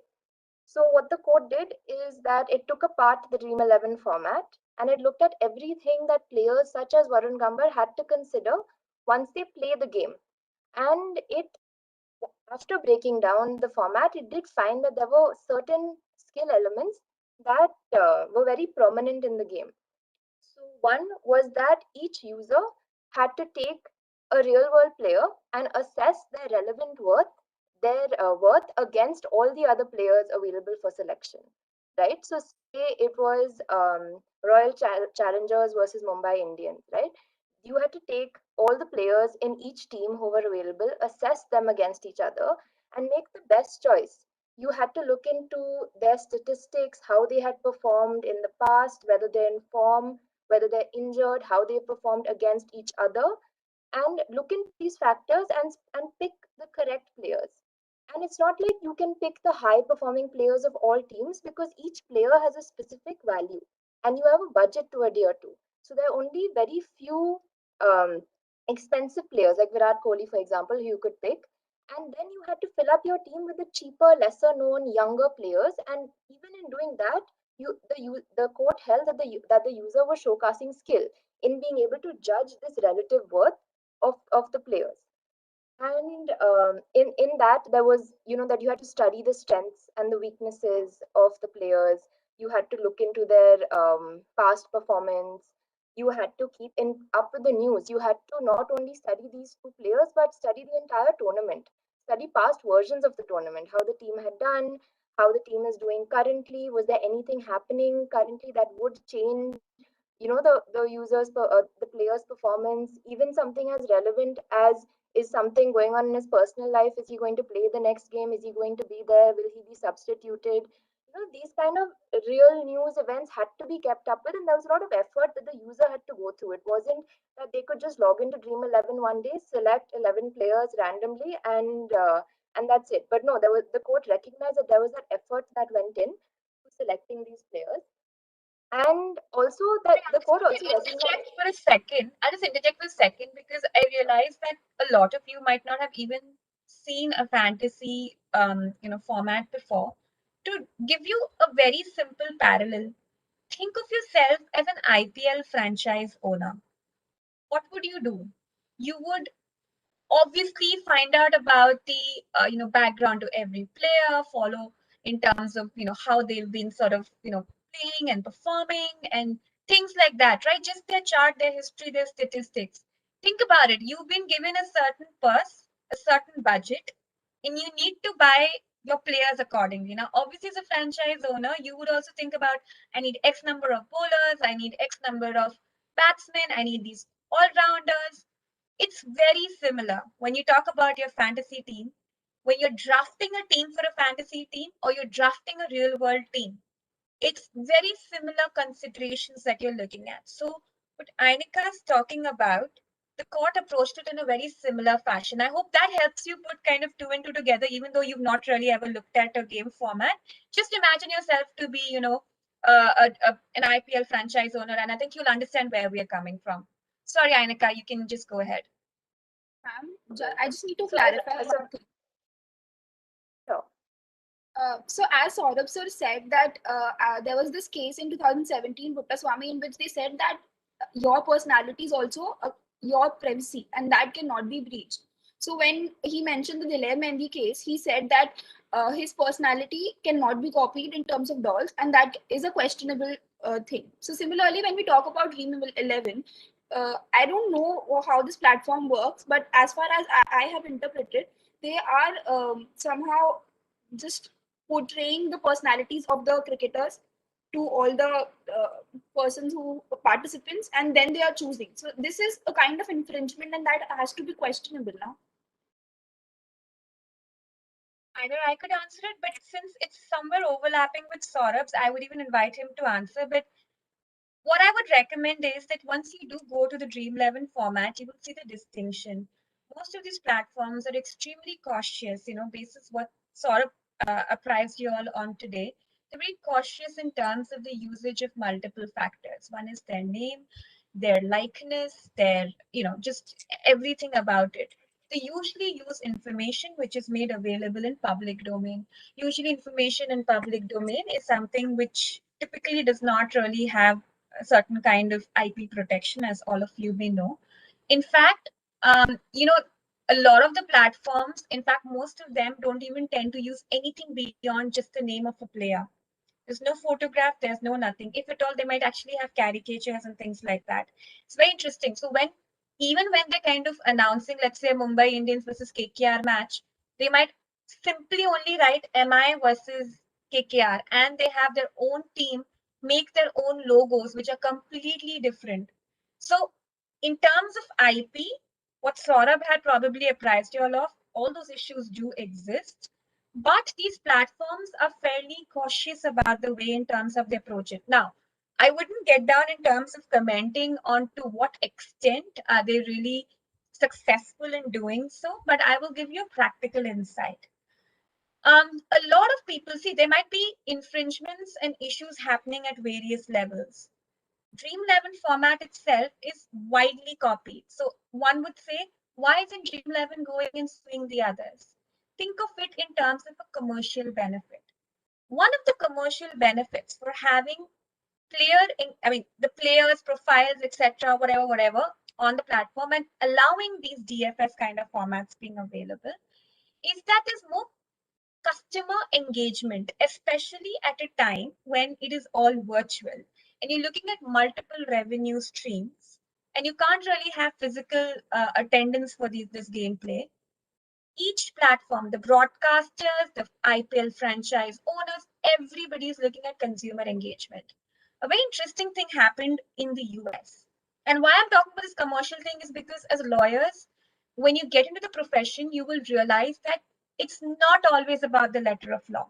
So what the court did is that it took apart the Dream 11 format and it looked at everything that players such as Varun Gambar had to consider once they play the game. And after breaking down the format, it did find that there were certain skill elements that were very prominent in the game. So one was that each user had to take a real world player and assess their relevant worth, their worth against all the other players available for selection, right? So say it was Royal Challengers versus Mumbai Indians, right? You had to take all the players in each team who were available, assess them against each other, and make the best choice. You had to look into their statistics, how they had performed in the past, whether they're in form, whether they're injured, how they performed against each other, and look into these factors and pick the correct players. And it's not like you can pick the high performing players of all teams, because each player has a specific value and you have a budget to adhere to. So there are only very few expensive players like Virat Kohli, for example, who you could pick. And then you had to fill up your team with the cheaper, lesser known, younger players. And even in doing that, the court held that the user was showcasing skill in being able to judge this relative worth of the players. And in that, there was, that you had to study the strengths and the weaknesses of the players. You had to look into their past performance. You had to keep up with the news. You had to not only study these two players, but study the entire tournament, study past versions of the tournament, how the team had done, how the team is doing currently. Was there anything happening currently that would change the player's performance? Even something as relevant as, is something going on in his personal life? Is he going to play the next game? Is he going to be there? Will he be substituted? These kind of real news events had to be kept up with, and there was a lot of effort that the user had to go through. It wasn't that they could just log into Dream 11 one day, select 11 players randomly, and that's it. But no, the court recognized that there was that effort that went in to selecting these players. And also that the court also interject for a second. I'll just interject for a second because I realized that a lot of you might not have even seen a fantasy format before. To give you a very simple parallel, think of yourself as an IPL franchise owner. What would you do? You would obviously find out about the background to every player, follow in terms of how they've been sort of playing and performing and things like that, right? Just their chart, their history, their statistics. Think about it. You've been given a certain purse, a certain budget, and you need to buy your players accordingly. Now, obviously, as a franchise owner, you would also think about, I need X number of bowlers, I need X number of batsmen, I need these all-rounders. It's very similar when you talk about your fantasy team, when you're drafting a team for a fantasy team or you're drafting a real world team. It's very similar considerations that you're looking at. So what Inika is talking about, the court approached it in a very similar fashion. I hope that helps you put kind of two and two together, even though you've not really ever looked at a game format. Just imagine yourself to be, an IPL franchise owner, and I think you'll understand where we are coming from. Sorry, Inika, you can just go ahead. I just need to clarify something. Sure. So as Saurabh sir said that there was this case in 2017, Buttaswamy, in which they said that your personality is also your privacy and that cannot be breached. So when he mentioned the Dilay Mendi case, he said that his personality cannot be copied in terms of dolls, and that is a questionable thing. So similarly, when we talk about Dream 11, I don't know how this platform works, but as far as I have interpreted, they are somehow just portraying the personalities of the cricketers to all the persons who participants, and then they are choosing. So this is a kind of infringement, and that has to be questionable now. Either I could answer it, but since it's somewhere overlapping with Saurabh's, I would even invite him to answer. But what I would recommend is that once you do go to the Dream 11 format, you will see the distinction. Most of these platforms are extremely cautious, basis what Saurabh apprised you all on today. They're very cautious in terms of the usage of multiple factors. One is their name, their likeness, their, just everything about it. They usually use information which is made available in public domain. Usually information in public domain is something which typically does not really have a certain kind of IP protection, as all of you may know. In fact, a lot of the platforms, in fact, most of them don't even tend to use anything beyond just the name of a player. There's no photograph, there's no nothing. If at all, they might actually have caricatures and things like that. It's very interesting. So even when they're kind of announcing, let's say, Mumbai Indians versus KKR match, they might simply only write MI versus KKR, and they have their own team make their own logos, which are completely different. So in terms of IP, what Saurabh had probably apprised you all of, all those issues do exist. But these platforms are fairly cautious about the way in terms of they approach it. Now, I wouldn't get down in terms of commenting on to what extent are they really successful in doing so, but I will give you a practical insight. A lot of people see there might be infringements and issues happening at various levels. Dream 11 format itself is widely copied. So one would say, why isn't Dream 11 going and suing the others? Think of it in terms of a commercial benefit. One of the commercial benefits for having the players, profiles, etc., whatever, on the platform and allowing these DFS kind of formats being available is that there's more customer engagement, especially at a time when it is all virtual and you're looking at multiple revenue streams and you can't really have physical attendance for this gameplay. Each platform, the broadcasters, the IPL franchise owners, everybody is looking at consumer engagement. A very interesting thing happened in the US. And why I'm talking about this commercial thing is because as lawyers, when you get into the profession, you will realize that it's not always about the letter of law.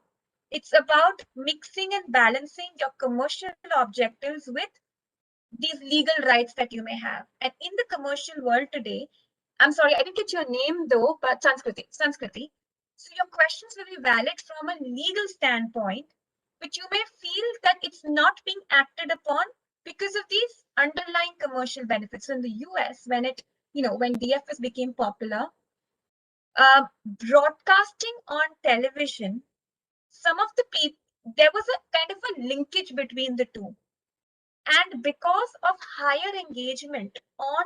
It's about mixing and balancing your commercial objectives with these legal rights that you may have. And in the commercial world today, I'm sorry, I didn't get your name though, but Sanskriti. So your questions will be valid from a legal standpoint, but you may feel that it's not being acted upon because of these underlying commercial benefits. So in the US, when DFS became popular, broadcasting on television, some of the people, there was a kind of a linkage between the two. And because of higher engagement on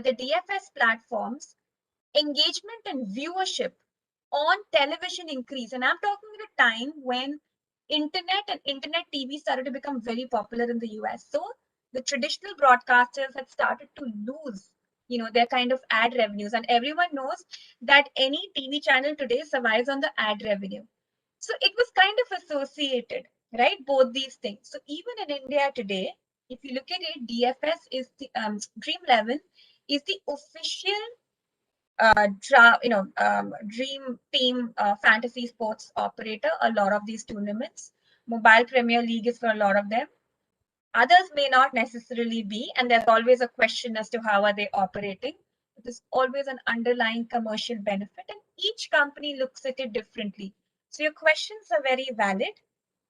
the DFS platforms, engagement and viewership on television increase. And I'm talking at a time when internet and internet TV started to become very popular in the US. So the traditional broadcasters had started to lose, their kind of ad revenues. And everyone knows that any TV channel today survives on the ad revenue. So it was kind of associated, right? Both these things. So even in India today, if you look at it, DFS is the Dream 11 is the official dream team fantasy sports operator. A lot of these tournaments, Mobile Premier League is for a lot of them. Others may not necessarily be, and there's always a question as to how are they operating. There's always an underlying commercial benefit, and each company looks at it differently. So your questions are very valid,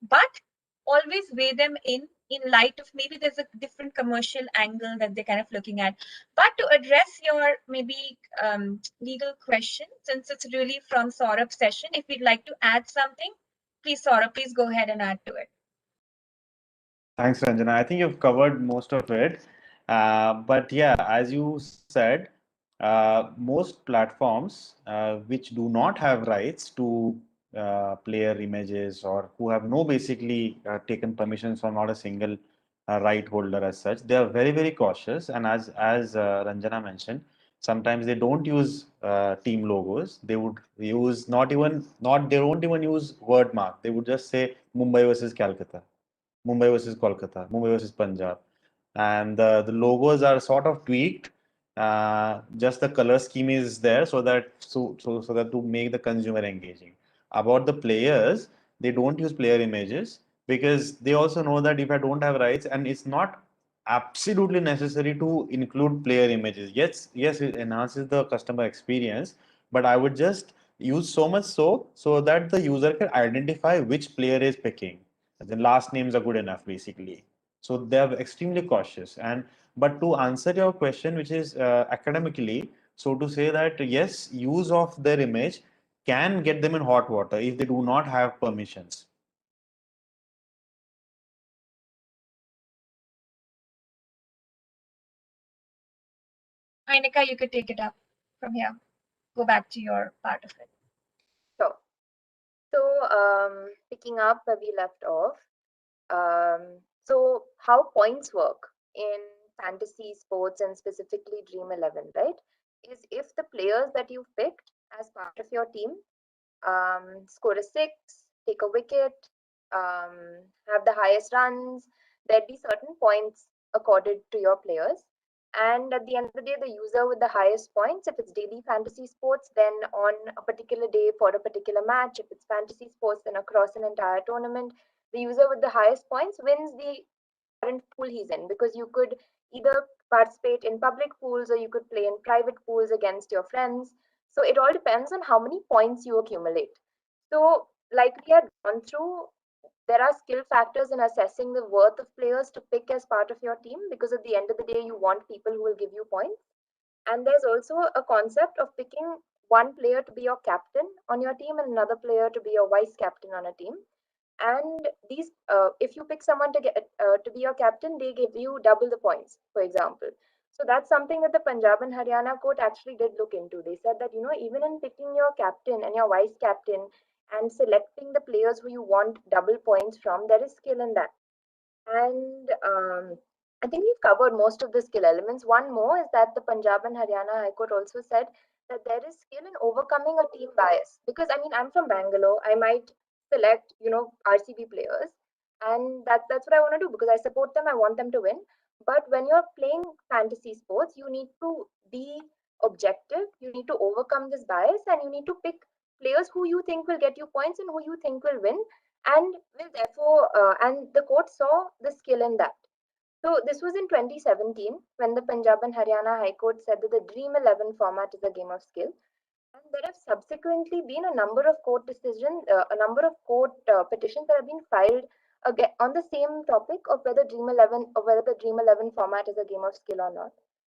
but always weigh them in light of maybe there's a different commercial angle that they're kind of looking at. But to address your maybe legal question, since it's really from Saurabh's session, if you'd like to add something, please, Saurabh, please go ahead and add to it. Thanks, Ranjana. I think you've covered most of it. But yeah, as you said, most platforms which do not have rights to player images or who have no basically taken permissions from not a single right holder as such, they are very, very cautious. And as Ranjana mentioned, sometimes they don't use team logos. They would use they won't even use word mark. They would just say Mumbai versus Calcutta. Mumbai versus Kolkata, Mumbai versus Punjab. And the logos are sort of tweaked. Just the color scheme is there so that to make the consumer engaging. About the players, they don't use player images because they also know that if I don't have rights, and it's not absolutely necessary to include player images. Yes, it enhances the customer experience, but I would just use so much so that the user can identify which player is picking. The last names are good enough, basically. So they're extremely cautious. But to answer your question, which is academically, so to say that yes, use of their image can get them in hot water if they do not have permissions. Inika, you could take it up from here. Go back to your part of it. Sure. So picking up where we left off, so how points work in fantasy sports and specifically Dream 11, right? Is if the players that you picked as part of your team score a 6, take a wicket, have the highest runs, there'd be certain points accorded to your players. And at the end of the day, the user with the highest points, if it's daily fantasy sports, then on a particular day for a particular match, if it's fantasy sports, then across an entire tournament, the user with the highest points wins the current pool he's in, because you could either participate in public pools or you could play in private pools against your friends. So it all depends on how many points you accumulate. So like we had gone through, there are skill factors in assessing the worth of players to pick as part of your team, because at the end of the day, you want people who will give you points. And there's also a concept of picking one player to be your captain on your team and another player to be your vice captain on a team. And these, if you pick someone to be your captain, they give you double the points, for example. So that's something that the Punjab and Haryana court actually did look into. They said that, even in picking your captain and your vice captain and selecting the players who you want double points from, there is skill in that. And I think we've covered most of the skill elements. One more is that the Punjab and Haryana High Court also said that there is skill in overcoming a team bias. Because I mean, I'm from Bangalore. I might select, RCB players, and that's what I want to do because I support them. I want them to win. But when you're playing fantasy sports, you need to be objective. You need to overcome this bias, and you need to pick players who you think will get you points and who you think will win, and will therefore and the court saw the skill in that. So this was in 2017 when the Punjab and Haryana High Court said that the Dream 11 format is a game of skill. And there have subsequently been a number of court decisions, a number of court petitions that have been filed again on the same topic of whether the Dream 11 format is a game of skill or not.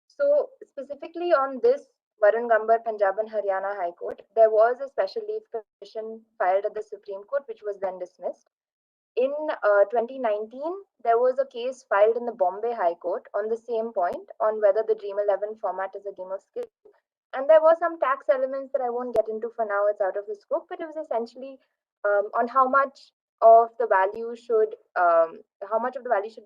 So specifically on this Varun Gambar Punjab and Haryana High Court, there was a special leave petition filed at the Supreme Court, which was then dismissed. In 2019, there was a case filed in the Bombay High Court on the same point on whether the Dream 11 format is a game of skill. And there were some tax elements that I won't get into for now, it's out of the scope, but it was essentially on how much of the value should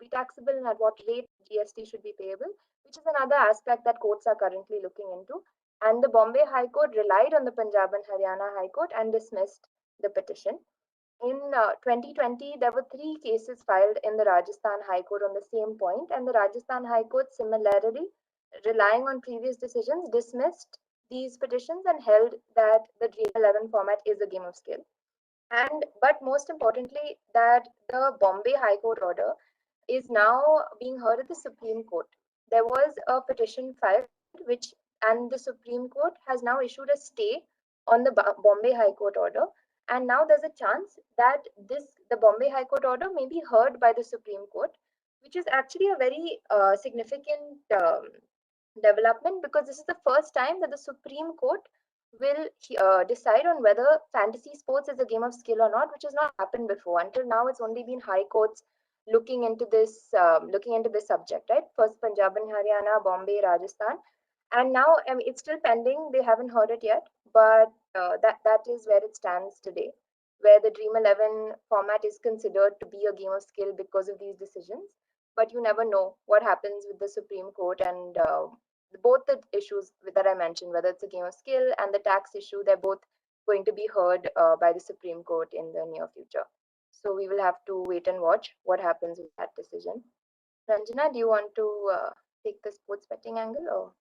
be taxable and at what rate GST should be payable, which is another aspect that courts are currently looking into. And the Bombay High Court relied on the Punjab and Haryana High Court and dismissed the petition. In 2020, there were 3 cases filed in the Rajasthan High Court on the same point, and the Rajasthan High Court similarly, relying on previous decisions, dismissed these petitions and held that the Dream 11 format is a game of skill. But most importantly, that the Bombay High Court order is now being heard at the Supreme Court. There was a petition filed, and the Supreme Court has now issued a stay on the Bombay High Court order. And now there's a chance that the Bombay High Court order may be heard by the Supreme Court, which is actually a very significant development, because this is the first time that the Supreme Court will decide on whether fantasy sports is a game of skill or not, which has not happened before. Until now, it's only been high courts looking into this subject, right? First Punjab and Haryana, Bombay, Rajasthan, and now it's still pending. They haven't heard it yet, but that is where it stands today, where the Dream 11 format is considered to be a game of skill because of these decisions. But you never know what happens with the Supreme Court, and both the issues that I mentioned, whether it's a game of skill and the tax issue, they're both going to be heard by the Supreme Court in the near future. So we will have to wait and watch what happens with that decision. Ranjana, do you want to take the sports betting angle, or?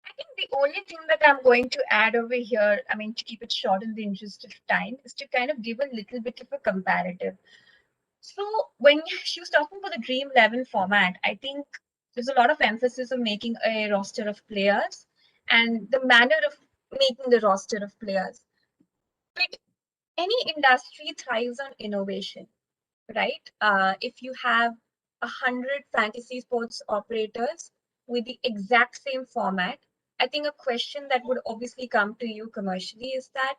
I think the only thing that I'm going to add over here, I mean, to keep it short in the interest of time, is to kind of give a little bit of a comparative. So when she was talking about the Dream 11 format, I think there's a lot of emphasis on making a roster of players and the manner of making the roster of players. But any industry thrives on innovation, right? If you have 100 fantasy sports operators with the exact same format, I think a question that would obviously come to you commercially is that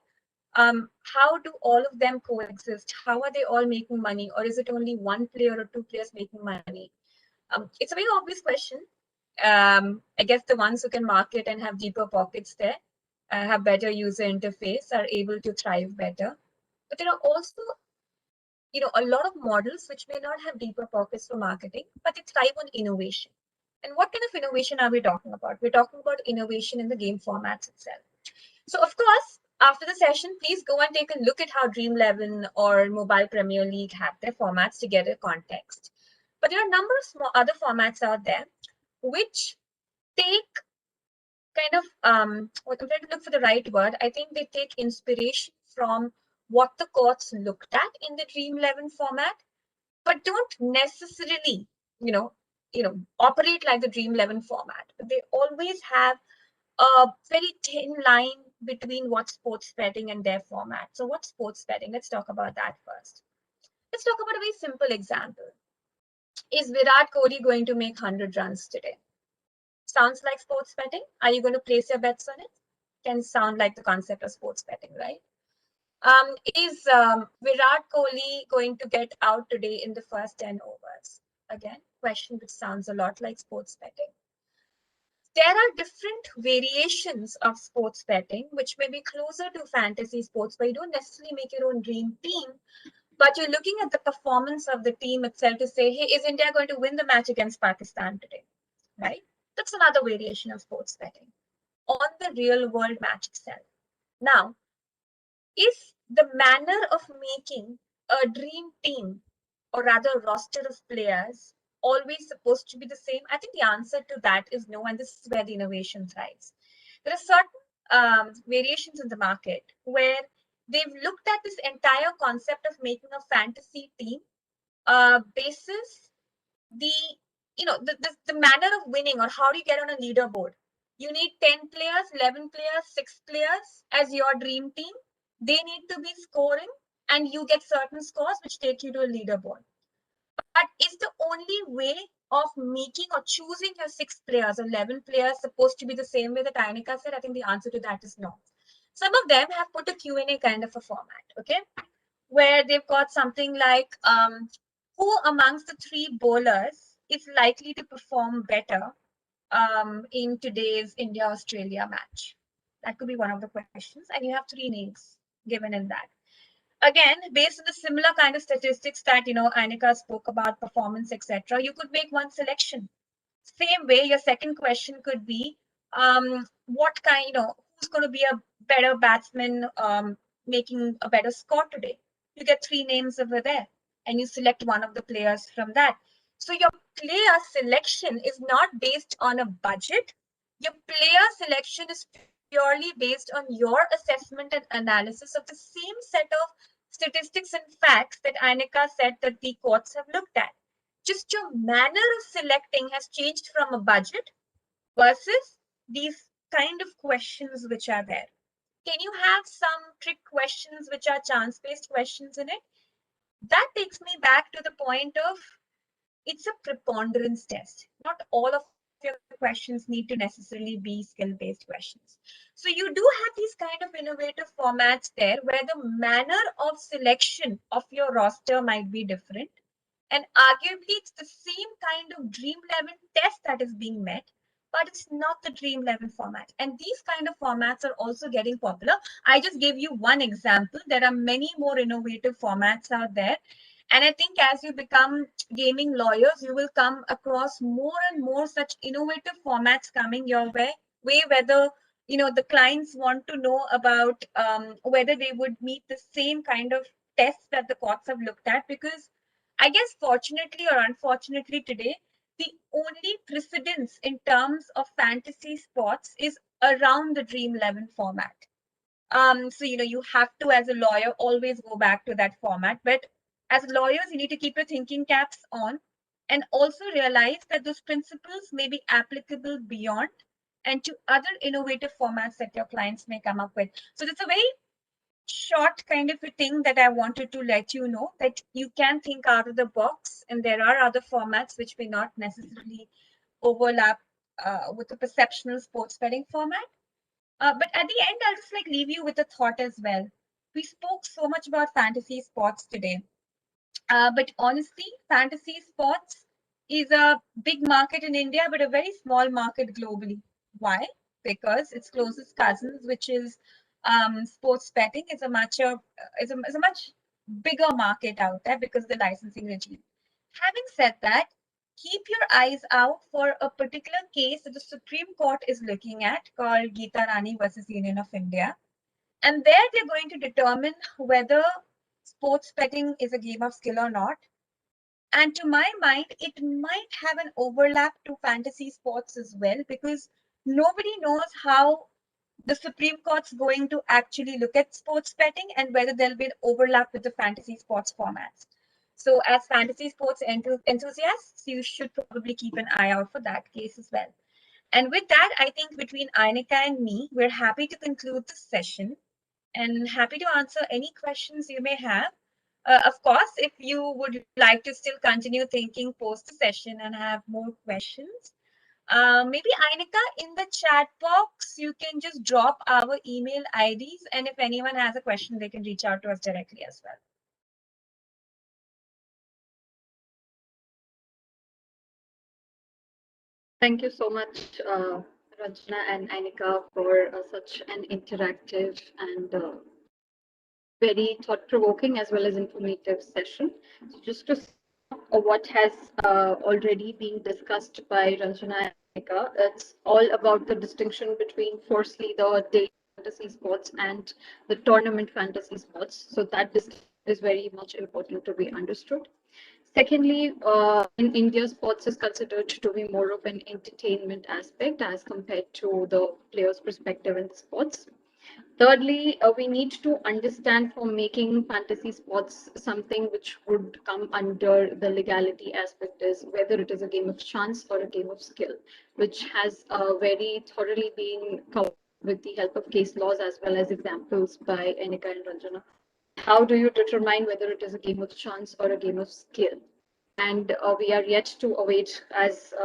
how do all of them coexist? How are they all making money? Or is it only one player or 2 players making money? It's a very obvious question. I guess the ones who can market and have deeper pockets there, have better user interface, are able to thrive better. But there are also a lot of models which may not have deeper pockets for marketing, but they thrive on innovation. And what kind of innovation are we talking about? We're talking about innovation in the game formats itself. So of course, after the session, please go and take a look at how Dream 11 or Mobile Premier League have their formats to get a context. But there are a number of other formats out there which take kind of, I'm trying to look for the right word. I think they take inspiration from what the courts looked at in the Dream 11 format, but don't necessarily, operate like the Dream 11 format. But they always have a very thin line between what's sports betting and their format. So what's sports betting? Let's talk about that first. Let's talk about a very simple example. Is Virat Kohli going to make 100 runs today? Sounds like sports betting. Are you going to place your bets on it? Can sound like the concept of sports betting, right? Is Virat Kohli going to get out today in the first 10 overs? Again, question which sounds a lot like sports betting. There are different variations of sports betting, which may be closer to fantasy sports, where you don't necessarily make your own dream team, but you're looking at the performance of the team itself to say, hey, is India going to win the match against Pakistan today? Right? That's another variation of sports betting on the real world match itself. Now, is the manner of making a dream team, or rather roster of players, always supposed to be the same? I think the answer to that is no, and this is where the innovation thrives. There are certain variations in the market where they've looked at this entire concept of making a fantasy team basis the the manner of winning, or how do you get on a leaderboard. You need 10 players, 11 players, 6 players as your dream team. They need to be scoring, and you get certain scores which take you to a leaderboard. But is the only way of making or choosing your 6 players or 11 players supposed to be the same way that Inika said? I think the answer to that is no. Some of them have put a Q&A kind of a format, okay, where they've got something like who amongst the 3 bowlers is likely to perform better in today's India-Australia match? That could be one of the questions, and you have 3 names given in that. Again, based on the similar kind of statistics that Inika spoke about, performance, etc., you could make one selection. Same way, your second question could be, what kind, who's going to be a better batsman, making a better score today? You get 3 names over there, and you select one of the players from that. So your player selection is not based on a budget. Your player selection is purely based on your assessment and analysis of the same set of statistics and facts that Inika said that the courts have looked at. Just your manner of selecting has changed from a budget versus these kind of questions which are there. Can you have some trick questions which are chance-based questions in it? That takes me back to the point of, it's a preponderance test. Not all of your questions need to necessarily be skill-based questions. So you do have these kind of innovative formats there where the manner of selection of your roster might be different. And arguably, it's the same kind of Dream 11 test that is being met, but it's not the Dream 11 format. And these kind of formats are also getting popular. I just gave you one example. There are many more innovative formats out there. And I think as you become gaming lawyers, you will come across more and more such innovative formats coming your way, whether the clients want to know about whether they would meet the same kind of tests that the courts have looked at, because I guess fortunately or unfortunately today, the only precedence in terms of fantasy sports is around the Dream 11 format. So you have to, as a lawyer, always go back to that format. But as lawyers, you need to keep your thinking caps on and also realize that those principles may be applicable beyond and to other innovative formats that your clients may come up with. So that's a very short kind of a thing that I wanted to let you know, that you can think out of the box, and there are other formats which may not necessarily overlap with the perceptional sports betting format. But at the end, I'll just leave you with a thought as well. We spoke so much about fantasy sports today, but honestly, fantasy sports is a big market in India, but a very small market globally. Why? Because its closest cousins, which is sports betting, is a much bigger market out there because of the licensing regime. Having said that, keep your eyes out for a particular case that the Supreme Court is looking at called Geeta Rani versus Union of India. And there they're going to determine whether sports betting is a game of skill or not. And to my mind, it might have an overlap to fantasy sports as well, because nobody knows how the Supreme Court's going to actually look at sports betting and whether there'll be an overlap with the fantasy sports formats. So as fantasy sports enthusiasts, you should probably keep an eye out for that case as well. And with that, I think between Inika and me, we're happy to conclude this session and happy to answer any questions you may have. Of course, if you would like to still continue thinking post the session and have more questions, maybe Inika, in the chat box, you can just drop our email IDs, and if anyone has a question, they can reach out to us directly as well. Thank you so much, Ranjana and Inika, for such an interactive and very thought-provoking as well as informative session. So just to what has already been discussed by Ranjana and Inika, it's all about the distinction between firstly the daily fantasy sports and the tournament fantasy sports. So that distinction is very much important to be understood. Secondly, in India, sports is considered to be more of an entertainment aspect as compared to the player's perspective in sports. Thirdly, we need to understand for making fantasy sports something which would come under the legality aspect is whether it is a game of chance or a game of skill, which has very thoroughly been covered with the help of case laws as well as examples by Inika and Ranjana. How do you determine whether it is a game of chance or a game of skill? And we are yet to await, as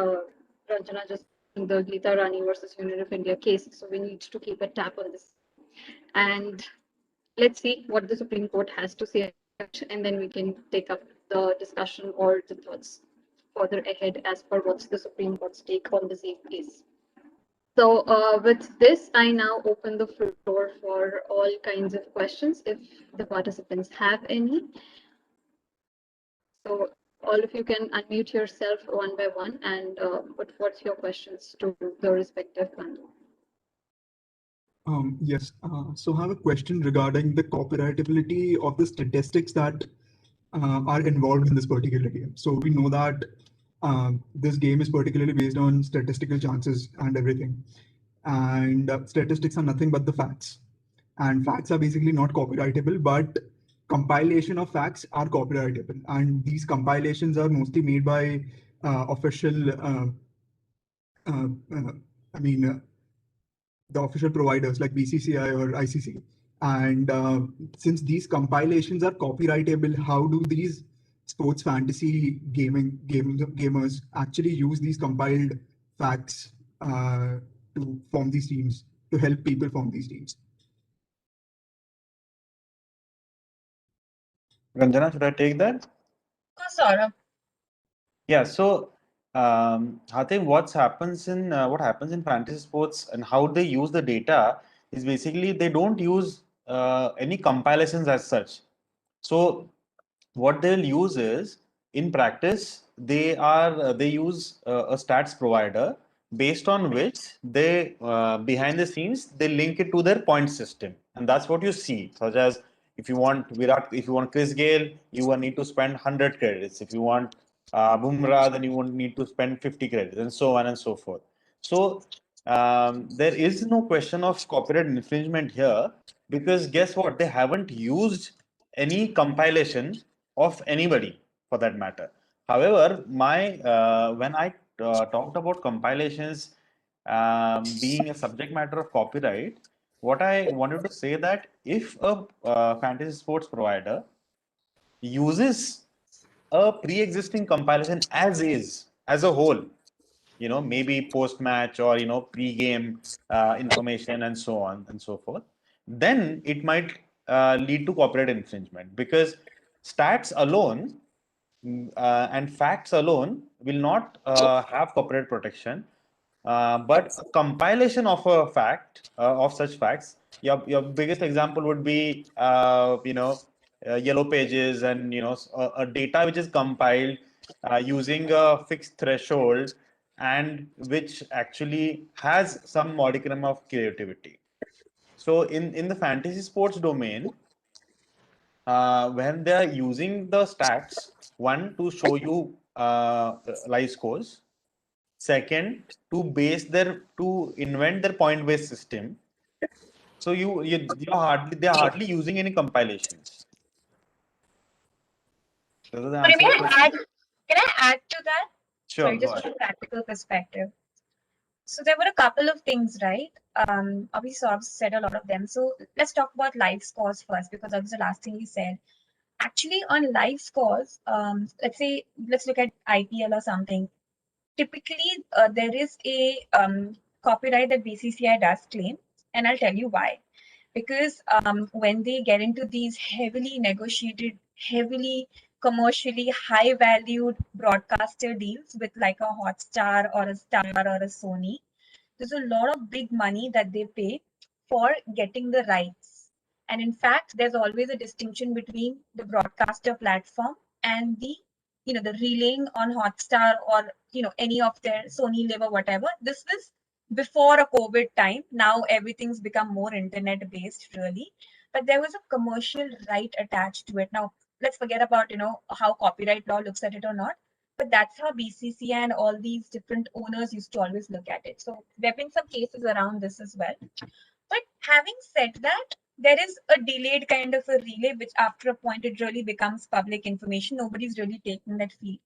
Ranjana just mentioned, the Geeta Rani versus Union of India case. So we need to keep a tap on this. And let's see what the Supreme Court has to say, and then we can take up the discussion or the thoughts further ahead as per what's the Supreme Court's take on the same case. So with this, I now open the floor for all kinds of questions if the participants have any. So all of you can unmute yourself one by one and put forth your questions to the respective panel. Yes, so I have a question regarding the copyrightability of the statistics that are involved in this particular game. So we know that this game is particularly based on statistical chances and everything. And statistics are nothing but the facts. And facts are basically not copyrightable, but compilation of facts are copyrightable. And these compilations are mostly made by official, the official providers like BCCI or ICC. And since these compilations are copyrightable, how do these sports fantasy gamers actually use these compiled facts to form these teams, to help people form these teams? Ranjana, should I take that? Saurabh. Yeah, so I think what happens in fantasy sports and how they use the data is basically they don't use any compilations as such. So what they'll use is in practice they use a stats provider based on which they behind the scenes they link it to their point system, and that's what you see. Such as if you want Chris Gale, you will need to spend 100 credits. If you want Bumrah, then you won't need to spend 50 credits, and so on and so forth. So there is no question of copyright infringement here, because guess what? They haven't used any compilation of anybody for that matter. However, when I talked about compilations being a subject matter of copyright, what I wanted to say that if a fantasy sports provider uses a pre-existing compilation as is, as a whole, maybe post-match or, pre-game information and so on and so forth, then it might lead to copyright infringement, because stats alone and facts alone will not have copyright protection. But a compilation of a fact, of such facts, your biggest example would be, yellow pages and, a data which is compiled using a fixed threshold and which actually has some modicum of creativity. So in the fantasy sports domain, when they are using the stats, one, to show you live scores, second, to invent their point based system. So they're hardly using any compilations. Does that Sorry, answer your question? can I add to that? Sure, Sorry, go just ahead. from a practical perspective. So there were a couple of things, right? Obviously, Saurabh said a lot of them. So let's talk about live scores first, because that was the last thing he said. Actually, on live scores, let's look at IPL or something. Typically, there is a copyright that BCCI does claim, and I'll tell you why. Because when they get into these heavily negotiated, heavily commercially high valued broadcaster deals with like a Hotstar or a Star or a Sony, there's a lot of big money that they pay for getting the rights. And in fact, there's always a distinction between the broadcaster platform and the relaying on Hotstar or any of their Sony Live or whatever. This was before a COVID time. Now everything's become more internet based, really. But there was a commercial right attached to it. Now let's forget about how copyright law looks at it or not. But that's how BCCI and all these different owners used to always look at it. So there have been some cases around this as well. But having said that, there is a delayed kind of a relay, which after a point it really becomes public information. Nobody's really taking that field.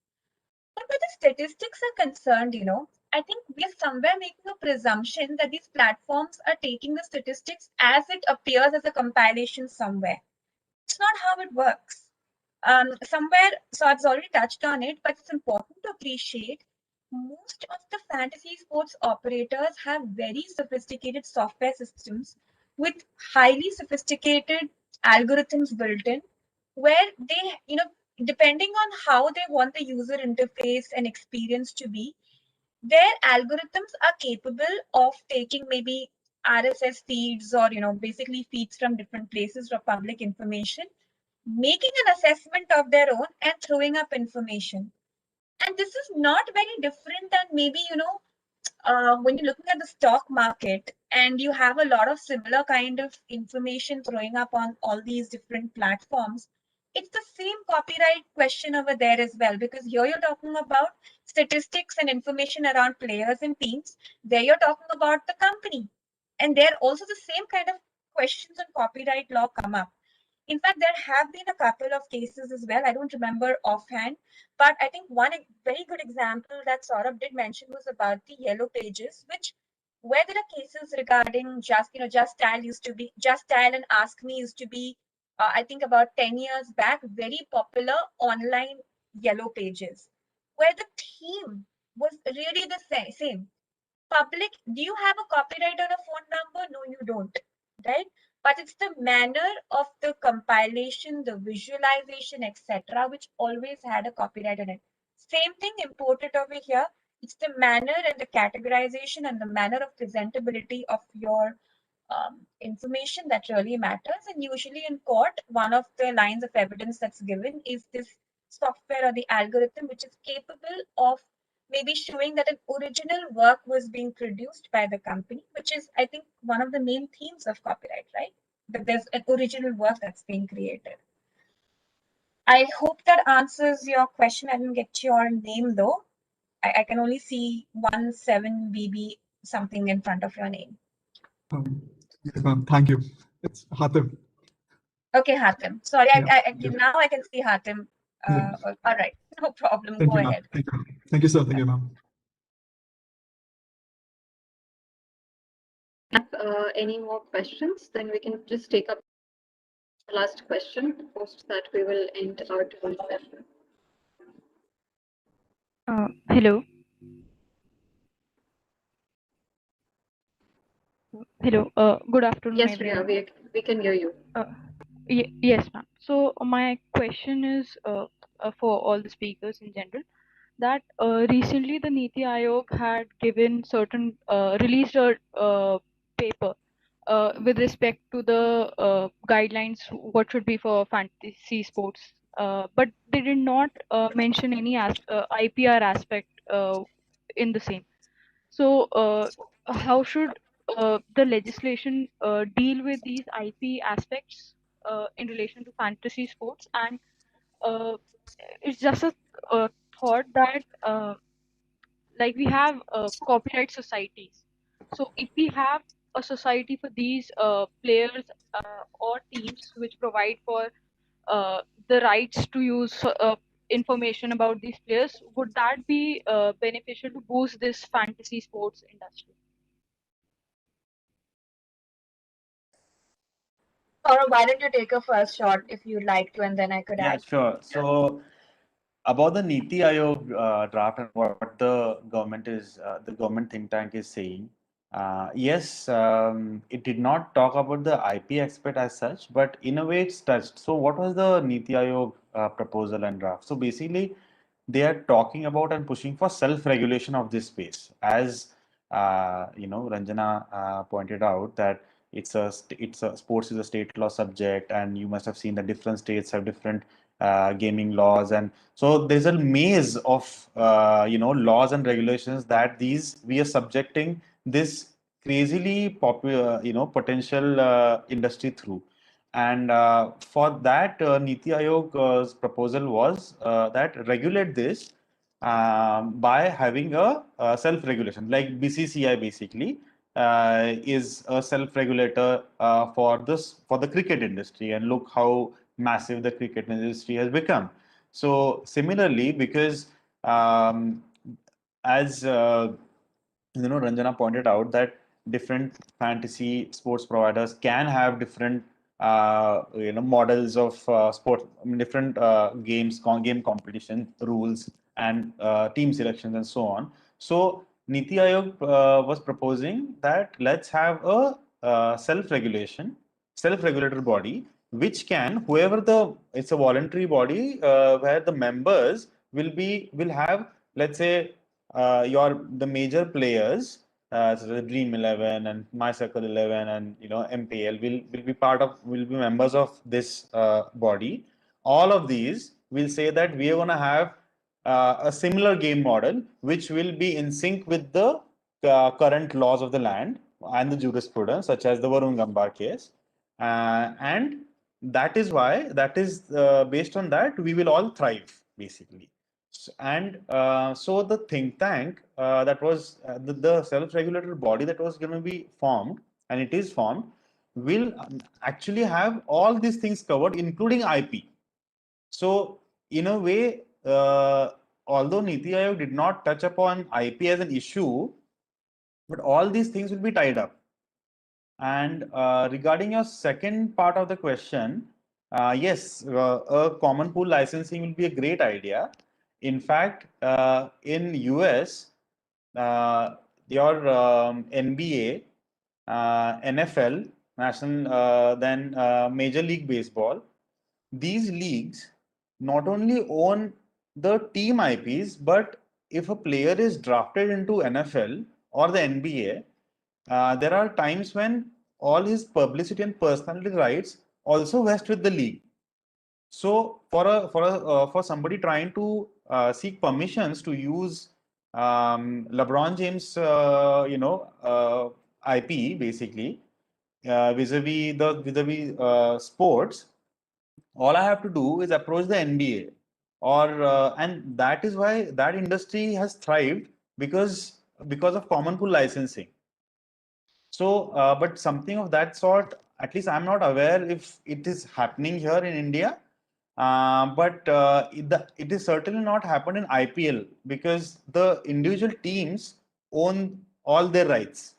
But where the statistics are concerned, I think we are somewhere making a presumption that these platforms are taking the statistics as it appears as a compilation somewhere. It's not how it works. Somewhere, so I've already touched on it, but it's important to appreciate most of the fantasy sports operators have very sophisticated software systems with highly sophisticated algorithms built in, where they, depending on how they want the user interface and experience to be, their algorithms are capable of taking maybe RSS feeds or basically feeds from different places or public information, making an assessment of their own and throwing up information. And this is not very different than maybe when you're looking at the stock market and you have a lot of similar kind of information throwing up on all these different platforms. It's the same copyright question over there as well, because here you're talking about statistics and information around players and teams. There you're talking about the company, and there also the same kind of questions on copyright law come up. In fact, there have been a couple of cases as well. I don't remember offhand, but I think one very good example that Saurabh did mention was about the yellow pages, which where there are cases regarding Just Dial used to be, Just Dial and Ask Me used to be, I think about 10 years back, very popular online yellow pages, where the theme was really the same. Public, do you have a copyright on a phone number? No, you don't, right? But it's the manner of the compilation, the visualization, etc., which always had a copyright on it. Same thing imported over here. It's the manner and the categorization and the manner of presentability of your information that really matters. And usually in court, one of the lines of evidence that's given is this software or the algorithm, which is capable of maybe showing that an original work was being produced by the company, which is, I think, one of the main themes of copyright, right? That there's an original work that's being created. I hope that answers your question. I didn't get your name though. I can only see 17BB something in front of your name. Yes, ma'am. Thank you. It's Hatim. Okay, Hatim. Sorry, Yeah. now I can see Hatim. Yeah. All right, no problem. Thank Go you, ma'am. ahead. Thank you. Thank you, sir. Thank you, ma'am. Any more questions? Then we can just take up the last question. Post that we will end our today's session. Hello. Hello. Good afternoon, Yes, everyone. Priya, we can hear you. Yes, ma'am. So my question is for all the speakers in general, that recently the Niti Aayog had given certain released a paper with respect to the guidelines what should be for fantasy sports, but they did not mention any IPR aspect in the same. So, how should the legislation deal with these IP aspects in relation to fantasy sports? And it's just a thought that, like, we have copyright societies. So, if we have a society for these players or teams which provide for the rights to use information about these players, would that be beneficial to boost this fantasy sports industry? Or why don't you take a first shot if you'd like to, and then I could Yeah, add. sure. So about the Niti Aayog draft and what the government think tank is saying. Yes, it did not talk about the IP aspect as such, but in a way it's touched. So what was the Niti Aayog proposal and draft? So basically, they are talking about and pushing for self-regulation of this space. As Ranjana pointed out that it's a sports is a state law subject, and you must have seen that different states have different gaming laws, and so there's a maze of laws and regulations that we are subjecting this crazily popular potential industry through. And for that, Niti Aayog's proposal was that regulate this by having a self-regulation, like BCCI basically is a self-regulator for the cricket industry, and look how massive the cricket industry has become. So similarly, because as Ranjana pointed out that different fantasy sports providers can have different models of sport, different game competition rules and team selections and so on. So Niti Aayog was proposing that let's have a self-regulated body, which can, it's a voluntary body where the members will have, let's say, the major players, so the Dream 11 and My Circle 11 and MPL will be members of this body. All of these will say that we are going to have a similar game model, which will be in sync with the current laws of the land and the jurisprudence, such as the Varun Gambar case, and that is based on that we will all thrive basically. And so the think tank that was the self-regulated body that was going to be formed, and it is formed, will actually have all these things covered, including IP. So in a way, although Niti Aayog did not touch upon IP as an issue, but all these things will be tied up. And regarding your second part of the question, yes, a common pool licensing will be a great idea. In fact, in US, your NBA, NFL, then Major League Baseball, these leagues not only own the team IPs, but if a player is drafted into NFL or the NBA, there are times when all his publicity and personality rights also vest with the league. So for somebody trying to seek permissions to use LeBron James IP basically vis-a-vis sports, all I have to do is approach the NBA, and that is why that industry has thrived because of common pool licensing. So, but something of that sort, at least I'm not aware if it is happening here in India. But it is certainly not happened in IPL because the individual teams own all their rights,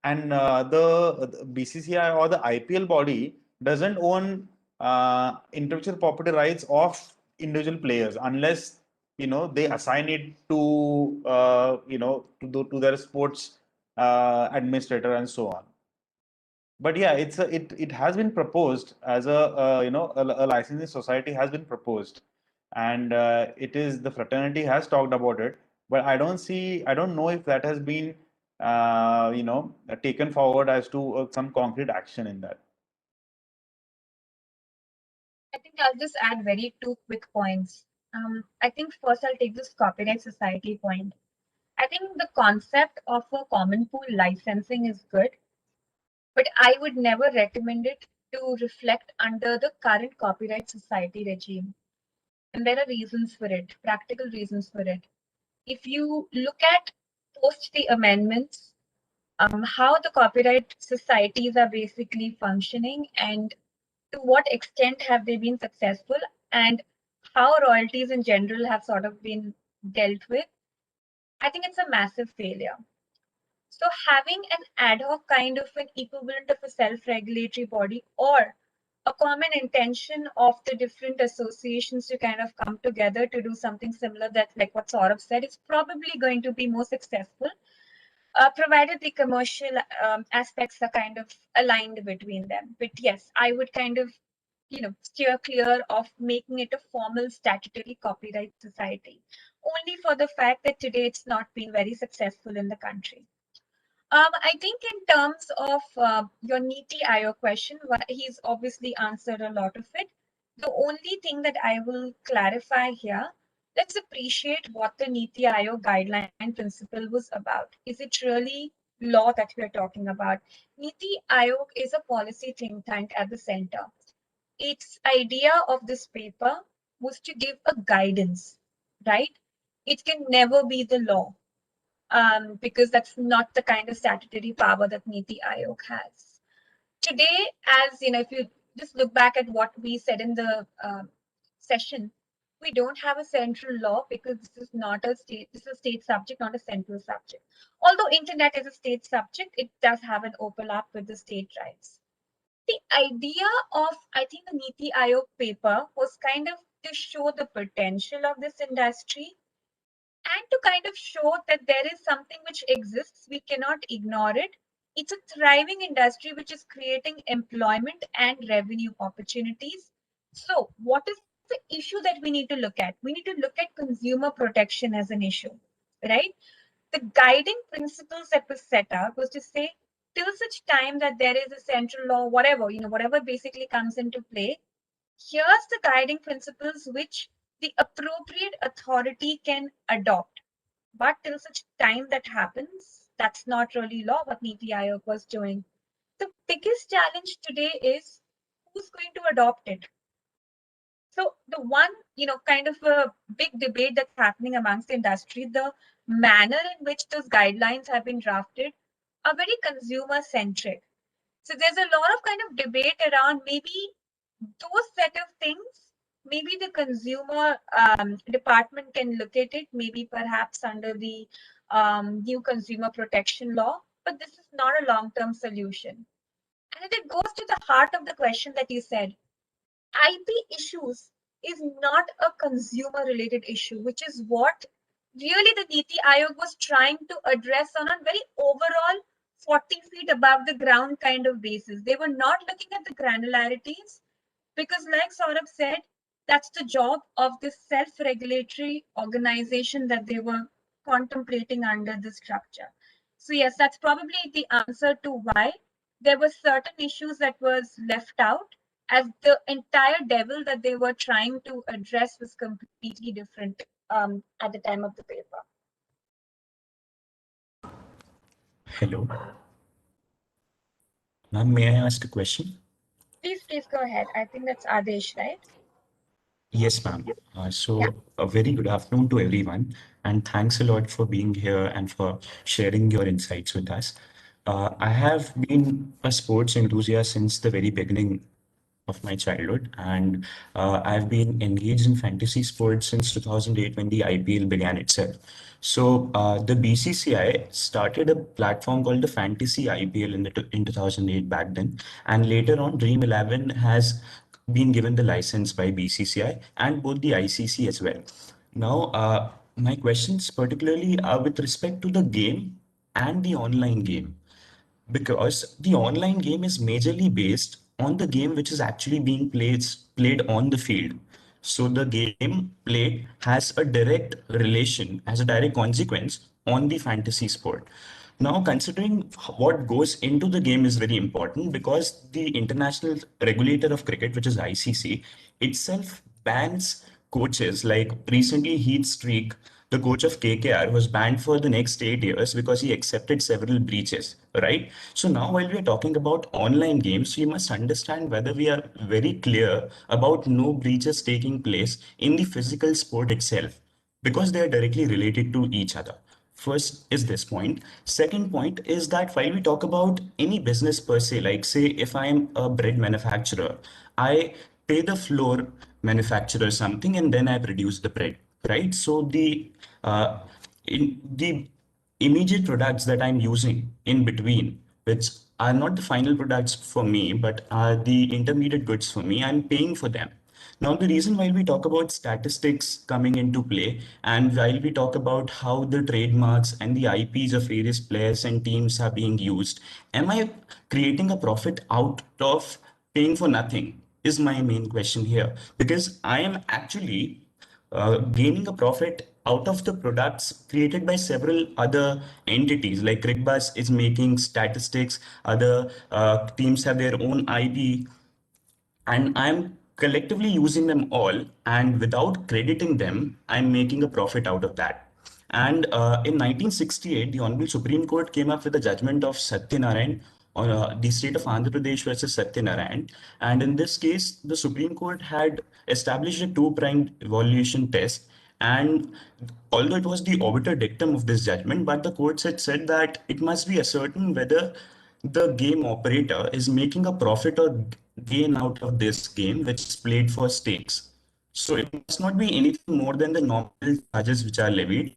and the BCCI or the IPL body doesn't own intellectual property rights of individual players unless they assign it to to their sports administrator and so on. But yeah, it has been proposed as a licensing society has been proposed, and it is the fraternity has talked about it, but I don't know if that has been taken forward as to some concrete action in that. I think I'll just add two quick points. I think first I'll take this copyright society point. I think the concept of a common pool licensing is good, but I would never recommend it to reflect under the current copyright society regime. And there are reasons for it, practical reasons for it. If you look at post the amendments, how the copyright societies are basically functioning and to what extent have they been successful, and how royalties in general have sort of been dealt with, I think it's a massive failure. So having an ad hoc kind of an equivalent of a self-regulatory body or a common intention of the different associations to kind of come together to do something similar that, like what Saurabh said, is probably going to be more successful, provided the commercial aspects are kind of aligned between them. But yes, I would kind of, steer clear of making it a formal statutory copyright society, only for the fact that today it's not been very successful in the country. I think in terms of your Niti Aayog question, he's obviously answered a lot of it. The only thing that I will clarify here, let's appreciate what the Niti Aayog guideline principle was about. Is it really law that we're talking about? Niti Aayog is a policy think tank at the center. Its idea of this paper was to give a guidance, right? It can never be the law. Because that's not the kind of statutory power that Niti Aayog has. Today, as if you just look back at what we said in the session, we don't have a central law because this is not a state, this is a state subject, not a central subject. Although internet is a state subject, it does have an overlap with the state rights. The idea of, I think, the Niti Aayog paper was kind of to show the potential of this industry and to kind of show that there is something which exists, we cannot ignore it. It's a thriving industry which is creating employment and revenue opportunities. So what is the issue that we need to look at? We need to look at consumer protection as an issue, right? The guiding principles that was set out was to say, till such time that there is a central law, whatever, whatever basically comes into play, here's the guiding principles which the appropriate authority can adopt. But till such time that happens, that's not really law what Niti Aayog was doing. The biggest challenge today is who's going to adopt it. So the one, kind of a big debate that's happening amongst the industry, the manner in which those guidelines have been drafted are very consumer centric. So there's a lot of kind of debate around maybe those set of things, maybe the consumer department can look at it, maybe perhaps under the new consumer protection law, but this is not a long-term solution. And it goes to the heart of the question that you said. IP issues is not a consumer related issue, which is what really the Niti Aayog was trying to address on a very overall 40 feet above the ground kind of basis. They were not looking at the granularities because, like Saurabh said, that's the job of this self-regulatory organization that they were contemplating under the structure. So yes, that's probably the answer to why there were certain issues that was left out, as the entire devil that they were trying to address was completely different at the time of the paper. Hello. Ma'am, may I ask a question? Please go ahead. I think that's Adesh, right? Yes, ma'am. A very good afternoon to everyone, and thanks a lot for being here and for sharing your insights with us. I have been a sports enthusiast since the very beginning of my childhood, and I've been engaged in fantasy sports since 2008 when the IPL began itself. So the BCCI started a platform called the Fantasy IPL in 2008 back then, and later on Dream 11 has been given the license by BCCI and both the ICC as well. Now, my questions particularly are with respect to the game and the online game, because the online game is majorly based on the game which is actually being played on the field. So the game played has a direct relation, has a direct consequence on the fantasy sport. Now, considering what goes into the game is very important, because the international regulator of cricket, which is ICC, itself bans coaches. Like recently, Heath Streak, the coach of KKR, was banned for the next 8 years because he accepted several breaches, right? So now, while we are talking about online games, we must understand whether we are very clear about no breaches taking place in the physical sport itself, because they are directly related to each other. First is this point. Second point is that while we talk about any business per se, like say if I'm a bread manufacturer, I pay the floor manufacture something, and then I produce the bread, right? So the immediate products that I'm using in between, which are not the final products for me, but are the intermediate goods for me, I'm paying for them. Now, the reason why we talk about statistics coming into play, and while we talk about how the trademarks and the IPs of various players and teams are being used, am I creating a profit out of paying for nothing? Is my main question here, because I am actually gaining a profit out of the products created by several other entities. Like Crickbus is making statistics, other teams have their own IP, and I'm collectively using them all, and without crediting them, I'm making a profit out of that. And in 1968, the Honorable Supreme Court came up with a judgment of Satyanarayan on the state of Andhra Pradesh versus Satyanarayan. And in this case, the Supreme Court had established a two-pronged evaluation test. And although it was the obiter dictum of this judgment, but the courts had said that it must be ascertained whether the game operator is making a profit or gain out of this game, which is played for stakes. So it must not be anything more than the nominal charges which are levied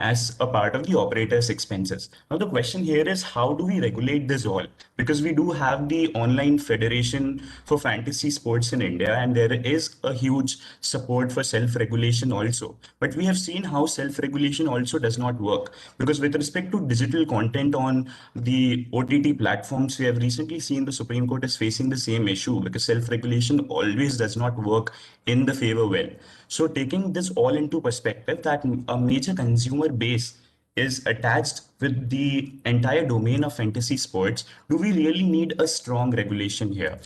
as a part of the operator's expenses. Now, the question here is, how do we regulate this all? Because we do have the online federation for fantasy sports in India, and there is a huge support for self-regulation also. But we have seen how self-regulation also does not work, because with respect to digital content on the OTT platforms, we have recently seen the Supreme Court is facing the same issue, because self-regulation always does not work in the favor well. So taking this all into perspective, that a major consumer base is attached with the entire domain of fantasy sports, do we really need a strong regulation here?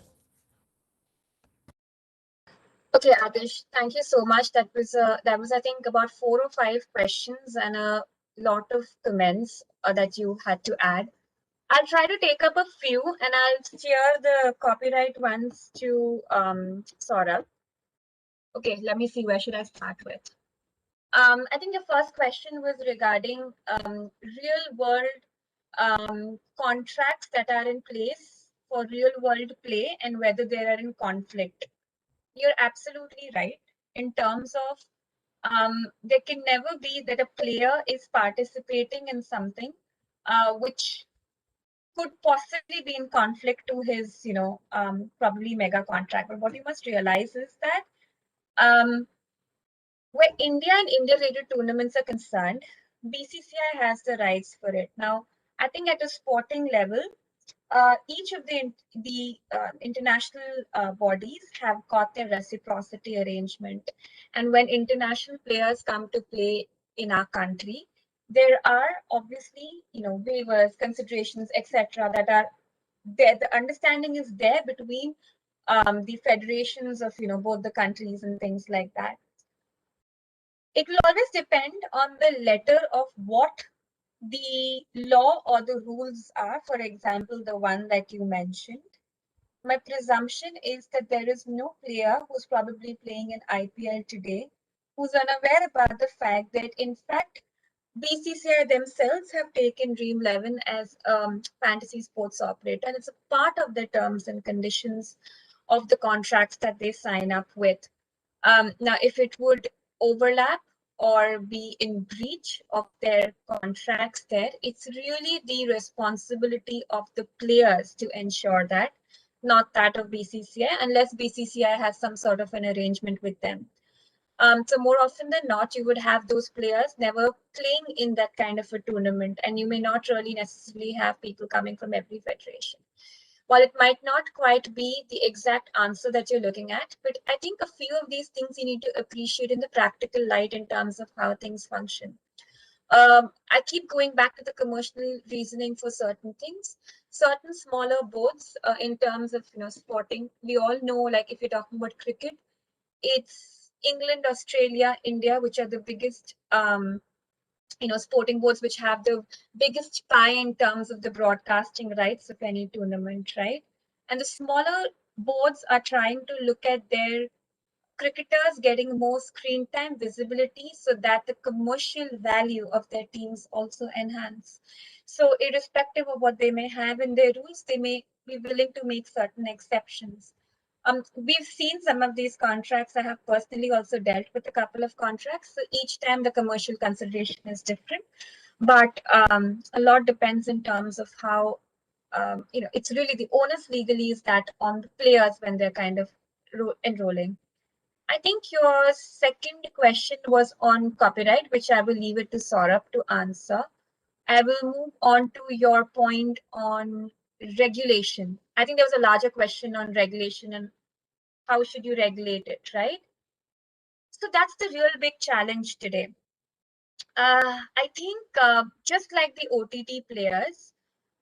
Okay, Adish, thank you so much. That was I think about 4 or 5 questions and a lot of comments that you had to add. I'll try to take up a few, and I'll steer the copyright ones to Saurabh. Okay, let me see, where should I start with? I think the first question was regarding real world contracts that are in place for real world play and whether they are in conflict. You're absolutely right in terms of there can never be that a player is participating in something which could possibly be in conflict to his, probably mega contract. But what you must realize is that where India and India-related tournaments are concerned, BCCI has the rights for it. Now, I think at a sporting level, each of the international bodies have got their reciprocity arrangement. And when international players come to play in our country, there are obviously, waivers, considerations, etc. that are there. The understanding is there between the federations of, both the countries and things like that. It will always depend on the letter of what the law or the rules are. For example, the one that you mentioned. My presumption is that there is no player who's probably playing an IPL today who's unaware about the fact that, in fact, BCCI themselves have taken Dream 11 as fantasy sports operator, and it's a part of the terms and conditions of the contracts that they sign up with. Now, if it would overlap or be in breach of their contracts there, it's really the responsibility of the players to ensure that, not that of BCCI, unless BCCI has some sort of an arrangement with them. So more often than not, you would have those players never playing in that kind of a tournament, and you may not really necessarily have people coming from every federation. While it might not quite be the exact answer that you're looking at, but I think a few of these things you need to appreciate in the practical light in terms of how things function. I keep going back to the commercial reasoning for certain things. Certain smaller boards in terms of sporting, we all know, like if you're talking about cricket, it's England, Australia, India, which are the biggest sporting boards, which have the biggest pie in terms of the broadcasting rights of any tournament, right? And the smaller boards are trying to look at their cricketers getting more screen time, visibility, so that the commercial value of their teams also enhance. So irrespective of what they may have in their rules, they may be willing to make certain exceptions. We've seen some of these contracts. I have personally also dealt with a couple of contracts. So each time the commercial consideration is different, but a lot depends in terms of how, it's really the onus legally is that on the players when they're kind of enrolling. I think your second question was on copyright, which I will leave it to Saurabh to answer. I will move on to your point on regulation. I think there was a larger question on regulation and how should you regulate it, right? So that's the real big challenge today. I think just like the OTT players,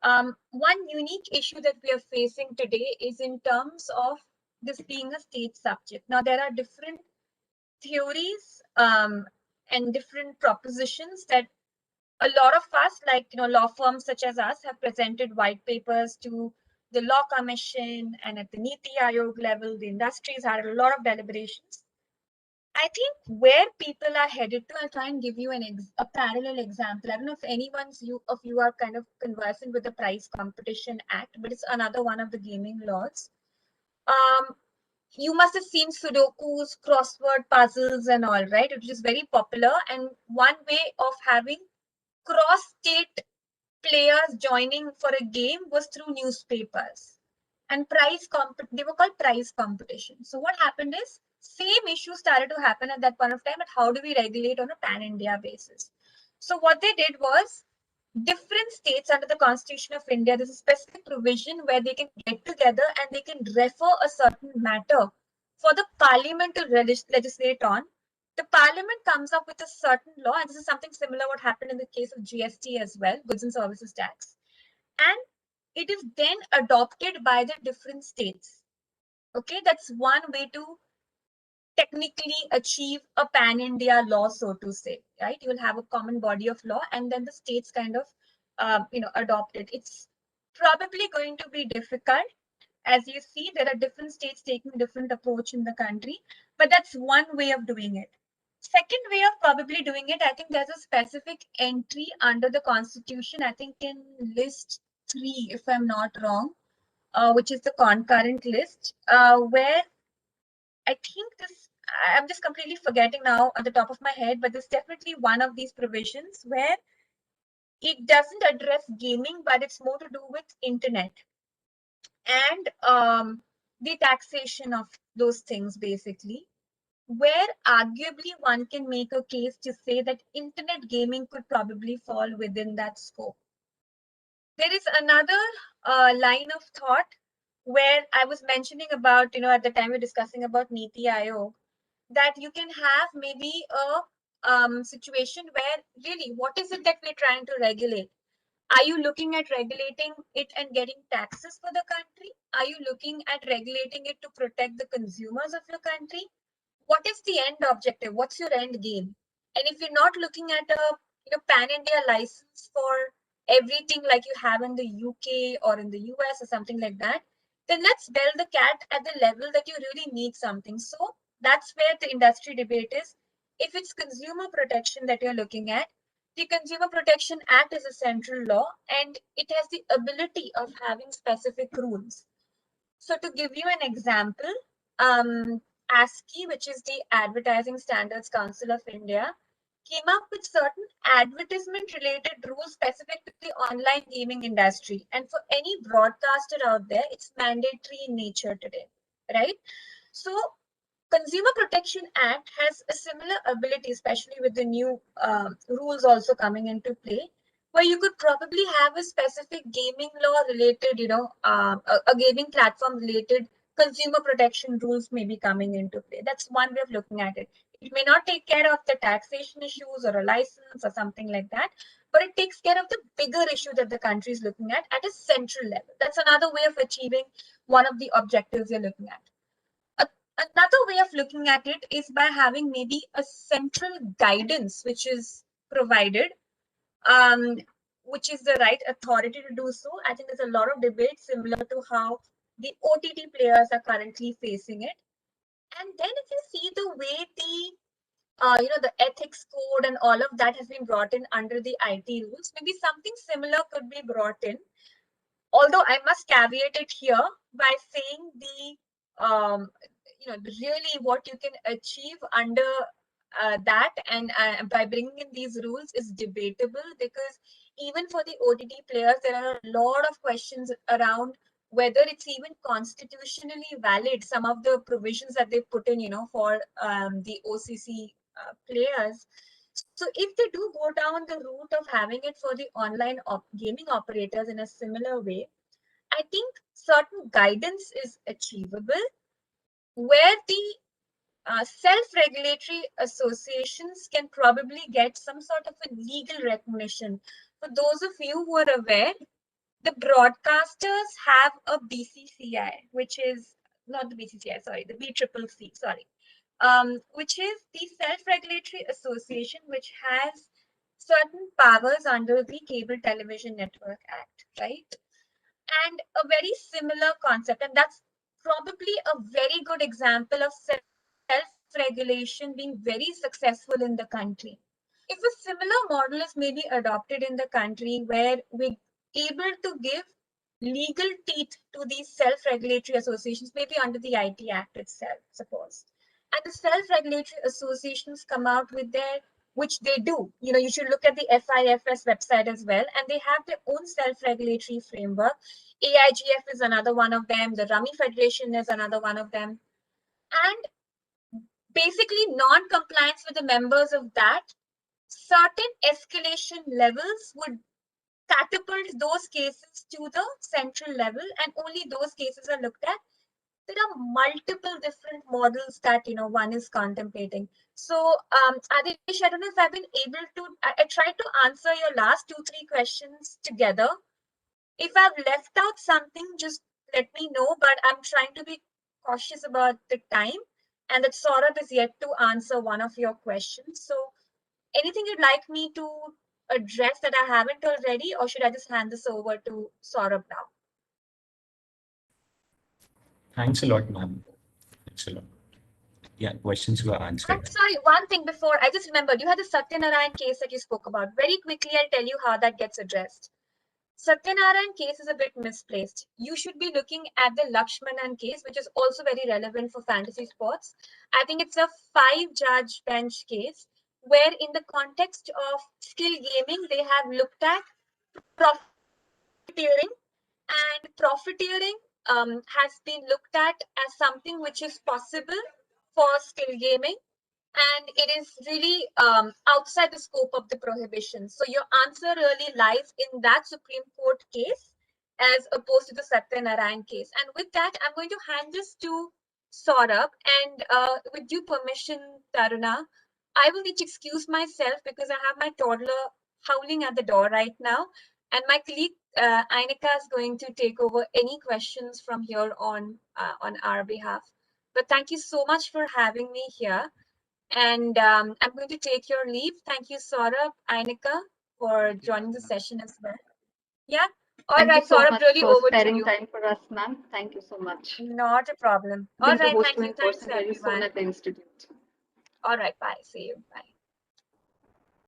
one unique issue that we are facing today is in terms of this being a state subject. Now, there are different theories and different propositions that a lot of us, like law firms such as us, have presented white papers to the Law Commission, and at the Niti Aayog level, the industries had a lot of deliberations. I think where people are headed to, I'll try and give you a parallel example. I don't know if of you are kind of conversant with the Prize Competition Act, but it's another one of the gaming laws. You must have seen Sudokus, crossword puzzles and all, right? It is very popular. And one way of having cross-state players joining for a game was through newspapers. And they were called prize competition. So what happened is, same issue started to happen at that point of time, but how do we regulate on a pan-India basis? So what they did was, different states under the Constitution of India, there's a specific provision where they can get together and they can refer a certain matter for the parliament to legislate on. The parliament comes up with a certain law, and this is something similar what happened in the case of GST as well, goods and services tax. And it is then adopted by the different states. Okay, that's one way to technically achieve a pan-India law, so to say, right? You will have a common body of law, and then the states kind of, adopt it. It's probably going to be difficult. As you see, there are different states taking different approach in the country, but that's one way of doing it. Second way of probably doing it, I think there's a specific entry under the Constitution, I think in list 3, if I'm not wrong, which is the concurrent list, where I think I'm just completely forgetting now at the top of my head, but there's definitely one of these provisions where it doesn't address gaming, but it's more to do with internet and the taxation of those things, basically, where arguably one can make a case to say that internet gaming could probably fall within that scope. There is another line of thought where I was mentioning about, at the time we're discussing about Niti Aayog, that you can have maybe a situation where really, what is it that we're trying to regulate? Are you looking at regulating it and getting taxes for the country? Are you looking at regulating it to protect the consumers of your country? What is the end objective? What's your end game? And if you're not looking at a pan-India license for everything like you have in the UK or in the US or something like that, then let's bell the cat at the level that you really need something. So that's where the industry debate is. If it's consumer protection that you're looking at, the Consumer Protection Act is a central law and it has the ability of having specific rules. So to give you an example, ASCI, which is the Advertising Standards Council of India, came up with certain advertisement related rules specific to the online gaming industry. And for any broadcaster out there, it's mandatory in nature today, right? So Consumer Protection Act has a similar ability, especially with the new rules also coming into play, where you could probably have a specific gaming law related, a gaming platform related consumer protection rules may be coming into play. That's one way of looking at it. It may not take care of the taxation issues or a license or something like that, but it takes care of the bigger issue that the country is looking at a central level. That's another way of achieving one of the objectives you're looking at. Another way of looking at it is by having maybe a central guidance which is provided, which is the right authority to do so. I think there's a lot of debate similar to how the OTT players are currently facing it. And then if you see the way the ethics code and all of that has been brought in under the IT rules, maybe something similar could be brought in. Although I must caveat it here by saying the really what you can achieve under that, and by bringing in these rules is debatable, because even for the OTT players, there are a lot of questions around whether it's even constitutionally valid, some of the provisions that they put in, for the OCC players. So if they do go down the route of having it for the online gaming operators in a similar way, I think certain guidance is achievable, where the self-regulatory associations can probably get some sort of a legal recognition. For those of you who are aware, the broadcasters have a BCCI, which is not the BCCI, sorry, the BCCC, sorry, which is the Self-Regulatory Association, which has certain powers under the Cable Television Network Act, right? And a very similar concept, and that's probably a very good example of self-regulation being very successful in the country. If a similar model is maybe adopted in the country, where we're able to give legal teeth to these self-regulatory associations, maybe under the IT Act itself, suppose, and the self-regulatory associations come out with their, which they do, you should look at the FIFS website as well, and they have their own self-regulatory framework. AIGF is another one of them, the Rummy Federation is another one of them, and basically non-compliance with the members of that, certain escalation levels would catapult those cases to the central level, and only those cases are looked at. There are multiple different models that one is contemplating. So Adish, I don't know if I've been able to, I tried to answer your last 2-3 questions together. If I've left out something, just let me know, but I'm trying to be cautious about the time, and that Saurabh is yet to answer one of your questions. So anything you'd like me to address that I haven't already, or should I just hand this over to Saurabh now? Thanks a lot, ma'am. Thanks a lot. Yeah, questions were answered. I'm sorry, one thing before, I just remembered, you had the Satyanarayan case that you spoke about. Very quickly, I'll tell you how that gets addressed. Satyanarayan case is a bit misplaced. You should be looking at the Lakshmanan case, which is also very relevant for fantasy sports. I think it's a 5-judge bench case, where in the context of skill gaming, they have looked at profiteering, and profiteering has been looked at as something which is possible for skill gaming, and it is really outside the scope of the prohibition. So your answer really lies in that Supreme Court case as opposed to the Satyanarayan case. And with that, I'm going to hand this to Saurabh, and with due permission, Taruna, I will need to excuse myself because I have my toddler howling at the door right now, and my colleague Inika is going to take over any questions from here on our behalf. But thank you so much for having me here. And I'm going to take your leave. Thank you, Saurabh, Inika, for joining the session as well. Yeah. All Thank right, you so Saurabh, much really for over to sparing you. time for us, ma'am. Thank you so much. Not a problem. All Looking to right, host thank you you. in Thanks, person very soon everyone. at the institute. All right, bye. See you. Bye.